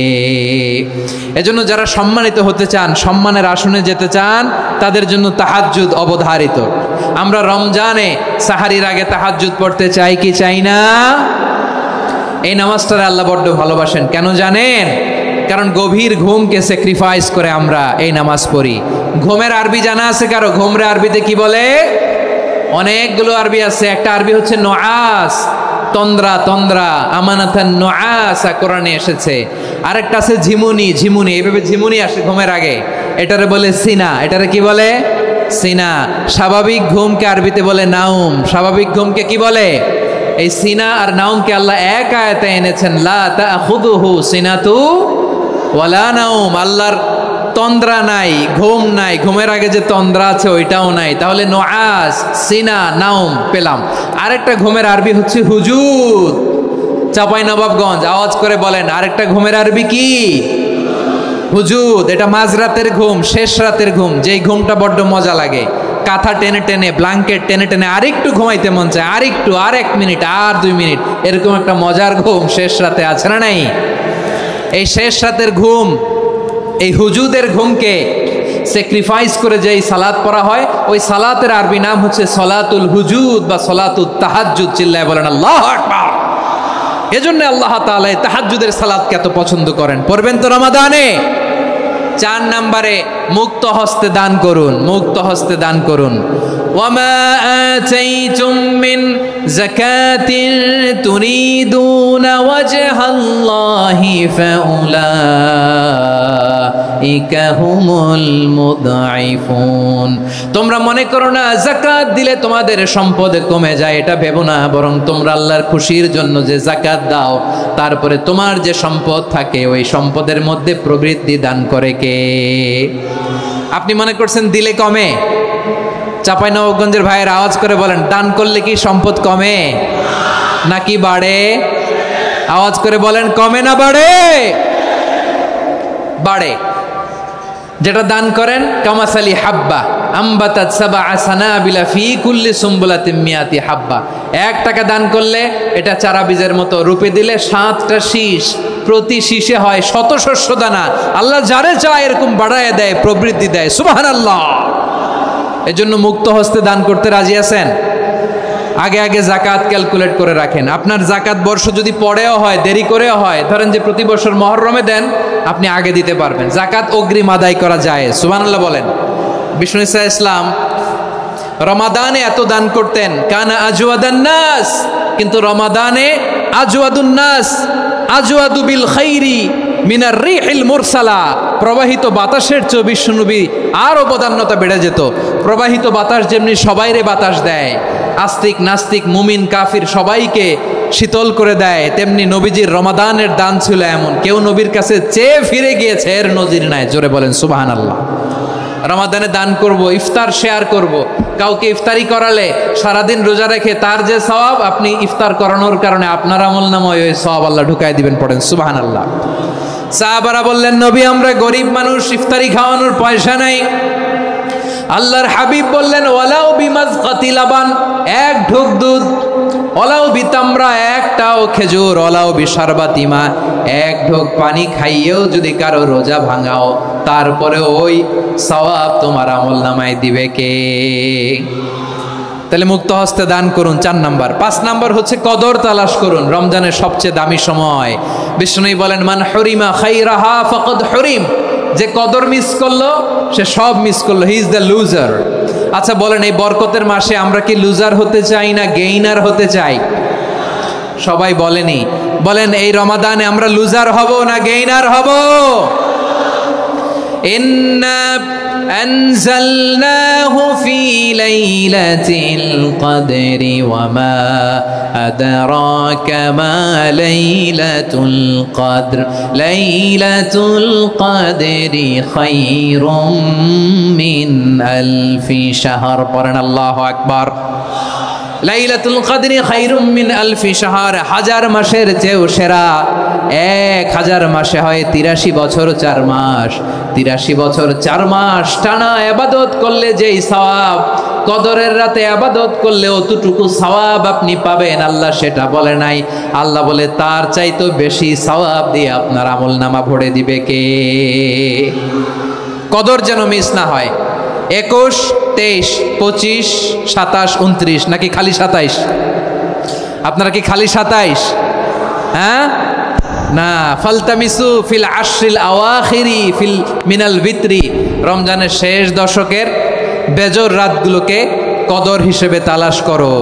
এজন্য যারা সম্মানিত হতে চান, সম্মানের আসনে যেতে চান, তাদের জন্য তাহাজ্জুদ অবধারিত। আমরা রমজানে সাহারির আগে তাহাজ্জুদ পড়তে চাই কি চাই না? এই নামাজটারে আল্লাহ বড্ড ভালোবাসেন, কেন জানেন? কারণ গভীর ঘুমকে স্যাক্রিফাইস করে আমরা এই নামাজ পড়ি। ঘুমের আরবি জানা আছে কারো? ঘুমের আরবিতে কি বলে? অনেকগুলো আরবি আছে। একটা আরবি হচ্ছে নুআস, তন্দ্রা, তন্দ্রা, আমানাতান নুআসা কোরআনে এসেছে। আরেকটা আছে ঝিমুনি, ঝিমুনি, এইভাবে ঝিমুনি আসে ঘুমের আগে, এটারে বলে সিনা। এটারে কি বলে? সিনা। স্বাভাবিক ঘুমকে আরবিতে বলে নাউম। স্বাভাবিক ঘুমকে কি বলে? এই সিনা আর নাউমকে আল্লাহ এক আয়াতে এনেছেন, লা তাখুযুহু সিনাতু ওয়ালা নাউম। আল্লাহর তন্দ্রা নাই, ঘুম নাই, ঘুমের আগে যে তন্দ্রা আছে ওইটাও নাই। তাহলে নুআস, সিনা, নাউম পেলাম। আরেকটা ঘুমের আরবি হচ্ছে হুজুদ। চাঁপাইনবাবগঞ্জ আওয়াজ করে বলেন, আরেকটা ঘুমের আরবি কি? হুজুদ। এটা মাঝরাতের ঘুম, শেষ রাতের ঘুম, যেই ঘুমটা বড্ড মজা লাগে। কাঁথা টেনে টেনে, ব্ল্যাঙ্কেট টেনে টেনে আরেকটু ঘুমাইতে মন চায়, আরেকটু, আর 1 মিনিট, আর 2 মিনিট, এরকম একটা মজার ঘুম শেষ রাতে আছে না নাই? এই শেষ রাতের ঘুম, এই হুজুদের ঘুমকে স্যাক্রিফাইস করে যেই সালাত পড়া হয়, ওই সালাতের আরবি নাম হচ্ছে সলাতুল হুজুদ বা সলাতুত তাহাজ্জুদ। চিল্লায় বলেন আল্লাহু আকবার। এজন্য আল্লাহ তাআলা এই তাহাজ্জুদের সালাতকে এত পছন্দ করেন। পড়বেন তো রমাদানে। 4 নম্বরে মুক্ত হস্তে দান করুন, মুক্ত হস্তে দান করুন। ওয়ামা আতাইতুম মিন যাকাতিন তুরিদুনা ওয়াজহাল্লাহি ফাউলাইকা হুমুল মুদঈফুন। তোমরা মনে করো না যাকাত দিলে তোমাদের সম্পদ কমে যায়, এটা ভেবো না। বরং তোমরা আল্লাহর খুশির জন্য যে যাকাত দাও, তারপরে তোমার যে সম্পদ থাকে ওই সম্পদের মধ্যে প্রবৃদ্ধি দান করে কে? আপনি মনে করছেন দিলে কমে? চাঁপাইনবাবগঞ্জের ভাইয়ের আওয়াজ করে বলেন, দান করলে কি সম্পদ কমে নাকি বাড়ে? আওয়াজ করে বলেন, কমে না বাড়ে? বাড়ে। যেটা দান করেন, কামাসালি হাব্বা আম্বাতাত সাবআ সানাবিলা ফি কুল্লি সুম্বুলাতিন মিয়াতি হাব্বা। 1 টাকা দান করলে এটা চারা বীজের মতো, রূপে দিলে 7টা শীষ, প্রতি শীষে হয় 100 শস্য দানা। আল্লাহ যারে চায় এরকম বাড়ায় দেয়, প্রবৃদ্ধি দেয়। সুবহানাল্লাহ। এজন্য মুক্ত হস্তে দান করতে রাজি আছেন? আগে আগে যাকাত ক্যালকুলেট করে রাখেন। আপনার যাকাত বর্ষ যদি পরেও হয়, দেরি করেও হয়, ধরেন যে প্রতি বছর মুহররমে দেন, আপনি আগে দিতে পারবেন। যাকাত অগ্রিম আদায় করা যায়। সুবহানাল্লাহ বলেন। বিষ্ণু ঈসা ইসলাম রমাদানে এত দান করতেন, কানা আজওয়াদান নাস, কিন্তু রমাদানে আজওয়াদুন নাস আজওয়াদু বিল খাইরি মিনার রিহিল মুরসালা। প্রবাহিত বাতাসের চেয়ে বিশ্বনবী আরও বদান্যতা বেড়ে যেত। প্রবাহিত বাতাস যেমনি সবাইরে বাতাস দেয়, আস্তিক নাস্তিক মুমিন কাফির সবাইকে শীতল করে দেয়, তেমনি নবীজির রমাদানের দান ছিল এমন, কেউ নবীর কাছে চেয়ে ফিরে গিয়েছে এর নজির নাই। জোরে বলেন সুবহানাল্লাহ। রমাদানে দান করব, ইফতার শেয়ার করব। কাউকে ইফতারি করালে সারাদিন রোজা রেখে তার যে সওয়াব, আপনি ইফতার করানোর কারণে আপনার আমলনামায় ওই সওয়াব আল্লাহ ঢুকাই দিবেন। পড়েন সুবহানাল্লাহ। সাহাবারা বললেন, নবী আমরা গরিব মানুষ, ইফতারি খাওয়ানোর পয়সা নাই। আল্লাহর হাবিব বললেন, ওয়ালাউ বিমাজকাতি লাবান, 1 ঢোক দুধ, ওয়ালাউ বিতামরা, 1টাও খেজুর, ওয়ালাউ বিশারবাতি মা, 1 ঢোক পানি খাইয়েও যদি কারো রোজা ভাঙাও, তারপরে ওই সওয়াব তোমার আমলনামায় দিবে কে? তাহলে মুক্ত হস্তে দান করুন, 4 নাম্বার। 5 নাম্বার হচ্ছে কদর তালাশ করুন। রমজানের সবচেয়ে দামি সময়। বিষ্ণু বলেন, মান হুরিমা খাইরাহা ফাকাদ হুরিম। যে কদর মিস করলো সে সব মিস করলো, হি ইজ দ্য লুজার। আচ্ছা বলেন, এই বরকতের মাসে আমরা কি লুজার হতে চাই না গেইনার হতে চাই? সবাই বলেনি। বলেন, এই রমাদানে আমরা লুজার হব না গেইনার হব? ইন্না আনজালনাহু ফি লাইলাতিল কদরি ওয়া মা আদরাকা মা লাইলাতুল কদর লাইলাতুল কদরি খায়রুম মিন আলফি শাহর। পড়েন আল্লাহু আকবার। লাইলাতুল কদরি খায়রুম মিন আলফি শাহর, 1000 মাসের চেয়েও সেরা। 1000 মাসে হয় 83 বছর 4 মাস। 83 বছর 4 মাস টানা ইবাদত করলে যেই সওয়াব, কদরের রাতে ইবাদত করলে অতটুকু সওয়াব আপনি পাবেন, আল্লাহ সেটা বলে নাই। আল্লাহ বলে তার চাইতে বেশি সওয়াব দিয়ে আপনার আমলনামা ভরে দিবে কে? কদর যেন মিস না হয়। 21, 23, 25, 27, 29 নাকি খালি 27? আপনারা কি খালি 27? হ্যাঁ না, ফালতামিসু ফিল আশরিল আওয়াখিরি ফিল মিনাল ভিতরি, রমজানের শেষ দশকের বেজর রাতগুলোকে কদর হিসেবে তালাশ করো।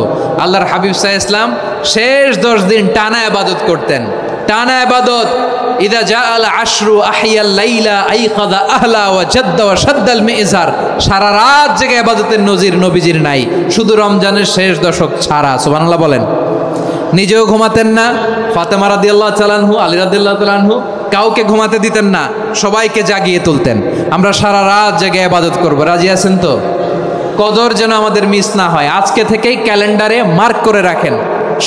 আল্লাহর হাবিব সাল্লাল্লাহু আলাইহি ওয়াসাল্লাম শেষ 10 দিন টানা ইবাদত করতেন, টানা ইবাদত। ইদা জাআল আশরু আহিয়াল লাইলা আইকাদা আহলা ওয়া জাদ্দা ওয়া শাদ্দাল মিজার, সারা রাত জেগে ইবাদতের নজির নবীজির নাই, শুধু রমজানের শেষ দশক ছাড়া। সুবহানাল্লাহ বলেন। নিজেও ঘুমাতেন না, ফাতেমা রাদিয়াল্লাহু তাআলা আনহু, আলী রাদিয়াল্লাহু তাআলা আনহু কাউকে ঘুমাতে দিতেন না, সবাইকে জাগিয়ে তুলতেন। আমরা সারা রাত জেগে ইবাদত করব, রাজি আছেন তো? কদর যেন আমাদের মিস না হয়। আজকে থেকেই ক্যালেন্ডারে মার্ক করে রাখেন,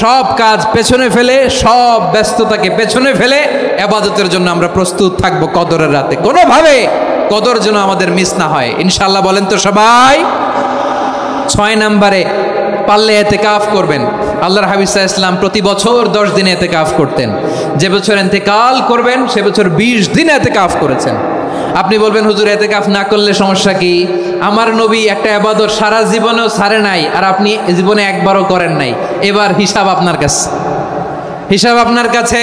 সব কাজ পেছনে ফেলে, সব ব্যস্ততাকে পেছনে ফেলে ইবাদতের জন্য আমরা প্রস্তুত থাকব কদরের রাতে। কোনোভাবে কদর যেন আমাদের মিস না হয়, ইনশাআল্লাহ। বলেন তো সবাই। 6 নম্বরে পারলে ইতিকাফ করবেন। আল্লাহর হাবিব সাল্লাল্লাহু আলাইহি ওয়াসাল্লাম প্রতি বছর 10 দিন ইতিকাফ করতেন। যে বছর ইন্তেকাল করবেন সে বছর 20 দিন ইতিকাফ করেছেন। আপনি বলবেন হুজুর ইতিকাফ না করলে সমস্যা কি? আমার নবী একটা ইবাদত সারা জীবনেও ছাড়ে নাই, আর আপনি জীবনে একবারও করেন নাই। এবার হিসাব আপনার কাছে, হিসাব আপনার কাছে।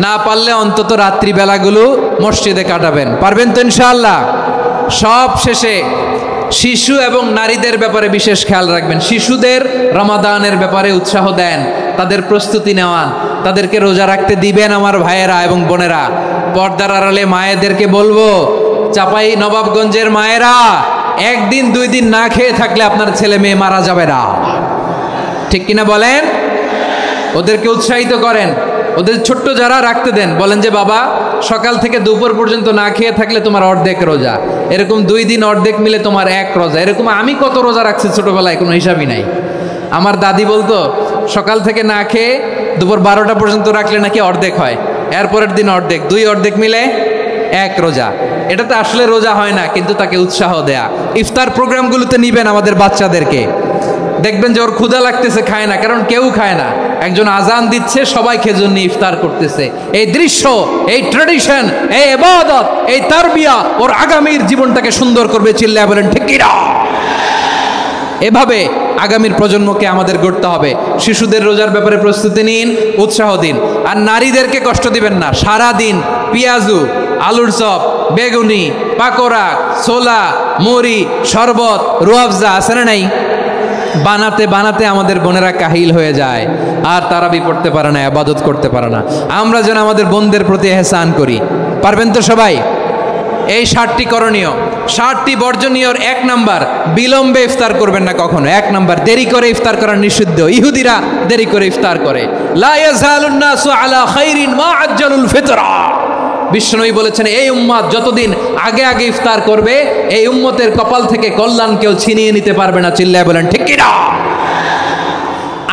না পারলে অন্তত রাত্রি বেলাগুলো মসজিদে কাটাবেন, পারবেন তো ইনশাআল্লাহ? সব শেষে শিশু এবং নারীদের ব্যাপারে বিশেষ খেয়াল রাখবেন। শিশুদের রমাদানের ব্যাপারে উৎসাহ দেন, তাদের প্রস্তুতি নেওয়ান, তাদেরকে রোজা রাখতে দিবেন। আমার ভাইয়েরা এবং বোনেরা, পর্দার আড়ালে মায়েদেরকে বলবো, চাপাই নবাবগঞ্জের মায়েরা, 1 দিন 2 দিন না খেয়ে থাকলে আপনার ছেলে মেয়ে মারা যাবে না, ঠিক কিনা বলেন? ওদেরকে উৎসাহিত করেন, ওদের ছোট্ট যারা রাখতে দেন, বলেন যে বাবা সকাল থেকে দুপুর পর্যন্ত না খেয়ে থাকলে তোমার অর্ধেক রোজা, এরকম 2 দিন অর্ধেক মিলে তোমার 1 রোজা। এরকম আমি কত রোজা রাখছি ছোটবেলায়, কোনো হিসাবই নাই। আমার দাদি বলতো সকাল থেকে না খেয়ে দুপুর 12টা পর্যন্ত রাখলে নাকি অর্ধেক হয়, এরপরের দিন অর্ধেক, 2 অর্ধেক মিলে 1 রোজা। এটা তো আসলে রোজা হয় না, কিন্তু তাকে উৎসাহ দেয়া। ইফতার প্রোগ্রামগুলোতে নিবেন আমাদের বাচ্চাদেরকে, দেখবেন যে ওর ক্ষুধা লাগতেছে, খায় না, কারণ কেউ খায় না। একজন আজান দিচ্ছে, সবাই খেজুর নিয়ে ইফতার করতেছে। এই দৃশ্য, এই ট্র্যাডিশন, এই ইবাদত, এই তারবিয়া ওর আগামীর জীবনটাকে সুন্দর করবে। চিল্লায়া বলেন ঠিক কি না? এভাবে আগামীর প্রজন্মকে আমাদের গড়তে হবে। শিশুদের রোজার ব্যাপারে প্রস্তুতি নিন, উৎসাহ দিন। আর নারীদেরকে কষ্ট দিবেন না। সারা দিন পেঁয়াজু, আলুর চপ, বেগুনি, পাকোড়া, ছোলা, মুড়ি, শরবত, রুয়াবজা আছে না নাই? বানাতে বানাতে আমাদের বোনেরা কাহিল হয়ে যায়, আর তারাবি পড়তে পারে না, ইবাদত করতে পারে না। আমরা যেন আমাদের বোনদের প্রতি ইহসান করি, পারবেন তো সবাই? এই 7টি করণীয়, 7টি বর্জনীয়। 1 নাম্বার, বিলম্বে ইফতার করবেন না কখনো। 1 নাম্বার, দেরি করে ইফতার করা নিষিদ্ধ। ইহুদিরা দেরি করে ইফতার করে। লা ইয়াজালুন নাসু আলা খাইরিন মা আজ্জালুল ফিতরা। বিষ্ণুই বলেছেন, এই উম্মত যতদিন আগে আগে ইফতার করবে, এই উম্মতের কপাল থেকে কল্যাণ কেউ ছিনিয়ে নিতে পারবে না। চিল্লায় বলেন ঠিক কি না?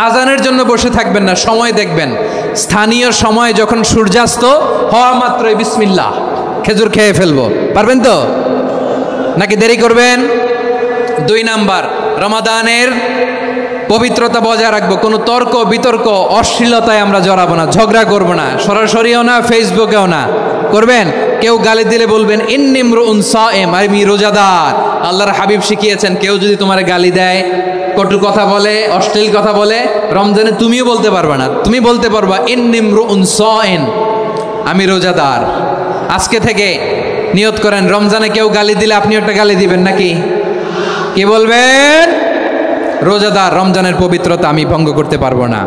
আজানের জন্য বসে থাকবেন না, সময় দেখবেন। স্থানীয় সময় যখন সূর্যাস্ত হওয়া মাত্রই বিসমিল্লাহ, খেজুর খেয়ে ফেলবো, পারবেন তো? নাকি দেরি করবেন? 2 নাম্বার, রমাদানের পবিত্রতা বজায় রাখবো। কোনো তর্ক বিতর্ক অশ্লীলতায় আমরা জড়াবো না, ঝগড়া করবো না, সরাসরিও না, ফেসবুকেও না। করবেন কেউ গালি দিলে বলবেন ইন্নিমরুন সায়েম, আমি রোজাদার। আল্লাহর হাবিব শিখিয়েছেন, কেউ যদি তোমার গালি দেয়, কটু কথা বলে, অশ্লীল কথা বলে, রমজানে তুমিও বলতে পারবা না। তুমি বলতে পারবা ইন্নিমরুন সায়েম, আমি রোজাদার। আজকে থেকে নিয়ত করেন, রমজানে কেউ গালি দিলে আপনি একটা গালি দিবেন নাকি? কি বলবেন? রোজাদার, রমজানের পবিত্রতা আমি ভঙ্গ করতে পারবো না।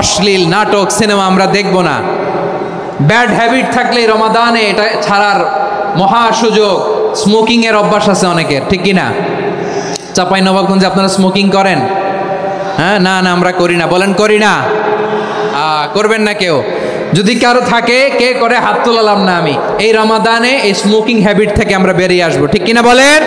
অশ্লীল নাটক, সিনেমা আমরা দেখবো না। ব্যাড হ্যাবিট থাকলে রমাদানে এটা ছাড়ার মহা সুযোগ। স্মোকিং এর অভ্যাস আছে অনেকের, ঠিক কিনা? চাপাই নবাবগঞ্জে আপনারা স্মোকিং করেন? হ্যাঁ, না না আমরা করি না। বলেন করি না? করবেন না কেউ? যদি কারো থাকে, কে করে হাত তোলালাম না আমি। এই রমাদানে এই স্মোকিং হ্যাবিট থেকে আমরা বেরিয়ে আসবো, ঠিক কিনা বলেন?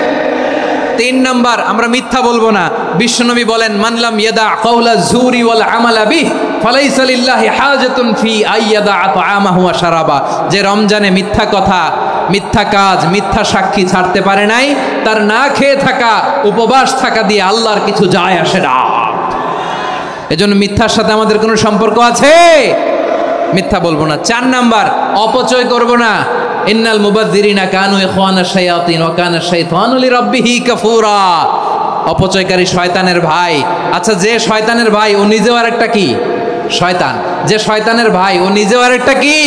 3 নাম্বার, আমরা মিথ্যা বলবো না। বিশ্বনবী বলেন, মানলাম ইয়াদা কাওলা যুরি ওয়াল আমালা বিহি ফালাইসা লিল্লাহি হাজাতুন ফি আইয়াদা তাআমাহু ওয়া শারাবা। যে রমজানে মিথ্যা কথা মিথ্যা কাজ, মিথ্যা সাক্ষী ছাড়তে পারে নাই, তার না খেয়ে থাকা, উপবাস থাকা দিয়ে আল্লাহর কিছু যায় আসে না। এজন্য মিথ্যার সাথে আমাদের কোনো সম্পর্ক আছে? মিথ্যা বলবো না। 4 নাম্বার, অপচয় করব না। ইন্নাল মুবাযযিরিনা কানু ইখওয়ানাশ শায়াতিন ওয়া কানা শাইতানু লিরাব্বিহি কাফুরা। অপচয়কারী শয়তানের ভাই। আচ্ছা, যে শয়তানের ভাই ও নিজেও আরেকটা কি? শয়তান। যে শয়তানের ভাই ও নিজেও আরেকটা কি?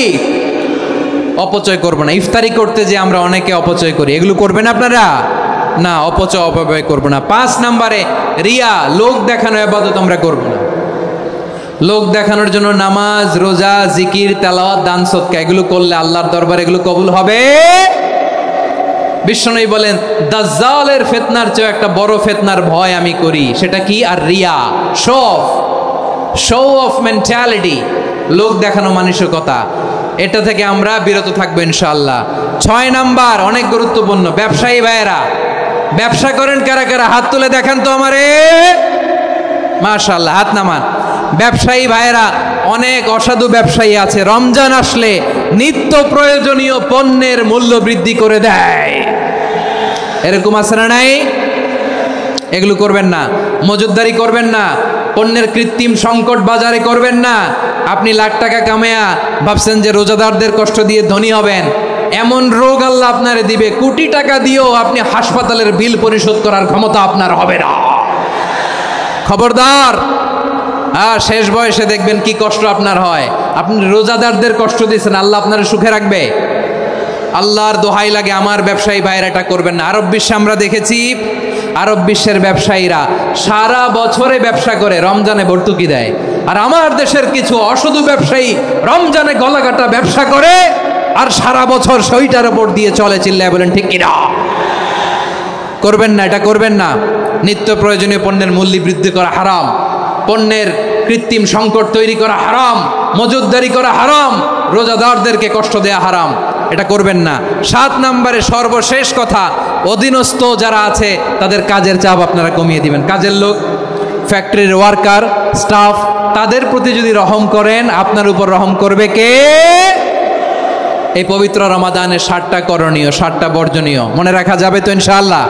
অপচয় করব না। ইফতারি করতে যে আমরা অনেকে অপচয় করি, এগুলো করবেন আপনারা? না, অপচয় অপব্যয় করব না। 5 নম্বরে রিয়া, লোক দেখানো ইবাদত আমরা করব না। লোক দেখানোর জন্য নামাজ, রোজা, জিকির, তেলাওয়াত, দান, সদকা এগুলো করলে আল্লাহর দরবারে এগুলো কবুল হবে? বিশ্বনবী বলেন, দাজ্জালের ফিতনার চেয়ে একটা বড় ফিতনার ভয় আমি করি, সেটা কি? আর রিয়া, শো অফ মেন্টালিটি, লোক দেখানো মানসিকতা। এটা থেকে আমরা বিরত থাকবো ইনশাআল্লাহ। 6 নাম্বার, অনেক গুরুত্বপূর্ণ, ব্যবসায়ী ভাইয়েরা, ব্যবসা করেন কারা কারা? হাত তুলে দেখান তো আমারে। মাশাআল্লাহ, হাত নামান। ব্যবসায়ী ভাইয়েরা, অনেক অসাধু ব্যবসায়ী আছে, রমজান আসলে নিত্য প্রয়োজনীয় পণ্যের মূল্য বৃদ্ধি করে দেয়। এরকম আছে না নাই? এগুলো করবেন না। মজুদদারি করবেন না। পণ্যের কৃত্রিম সংকট বাজারে করবেন না। আপনি লাখ টাকা কামায়া ভাবছেন যে রোজাদারদের কষ্ট দিয়ে ধনী হবেন, এমন রোগ আল্লাহ আপনারে দিবে, কোটি টাকা দিয়েও আপনি হাসপাতালের বিল পরিশোধ করার ক্ষমতা আপনার হবে না। খবরদার। শেষ বয়সে দেখবেন কি কষ্ট আপনার হয়। আপনি রোজাদারদের কষ্ট দিয়েছেন, আল্লাহ আপনার সুখে রাখবে? আল্লাহর দোহাই লাগে, আমার ব্যবসায়ী ভাইয়েরা এটা করবেন না। আরব বিশ্বে আমরা দেখেছি, আরব বিশ্বের ব্যবসায়ীরা সারা বছরে ব্যবসা করে, রমজানে ভর্তুকি দেয়। আর আমার দেশের কিছু অসাধু ব্যবসায়ী রমজানে গলাকাটা ব্যবসা করে আর সারা বছর সইটার উপর দিয়ে চলে। চিল্লায় বলেন ঠিক কিনা? করবেন না, এটা করবেন না। নিত্য প্রয়োজনীয় পণ্যের মূল্য বৃদ্ধি করা হারাম, পণ্যের কৃত্রিম সংকট তৈরি করা হারাম, মজুদদারি করা হারাম, রোজাদারদেরকে কষ্ট দেয়া হারাম, এটা করবেন না। 7 নম্বরে সর্বশেষ কথা, অধীনস্থ যারা আছে তাদের কাজের চাপ আপনারা কমিয়ে দিবেন। কাজের লোক, ফ্যাক্টরির ওয়ার্কার, স্টাফ, তাদের প্রতি যদি রহম করেন, আপনার উপর রহম করবে কে? এই পবিত্র রমাদানের 7টা করণীয়, 7টা বর্জনীয় মনে রাখা যাবে তো ইনশাআল্লাহ?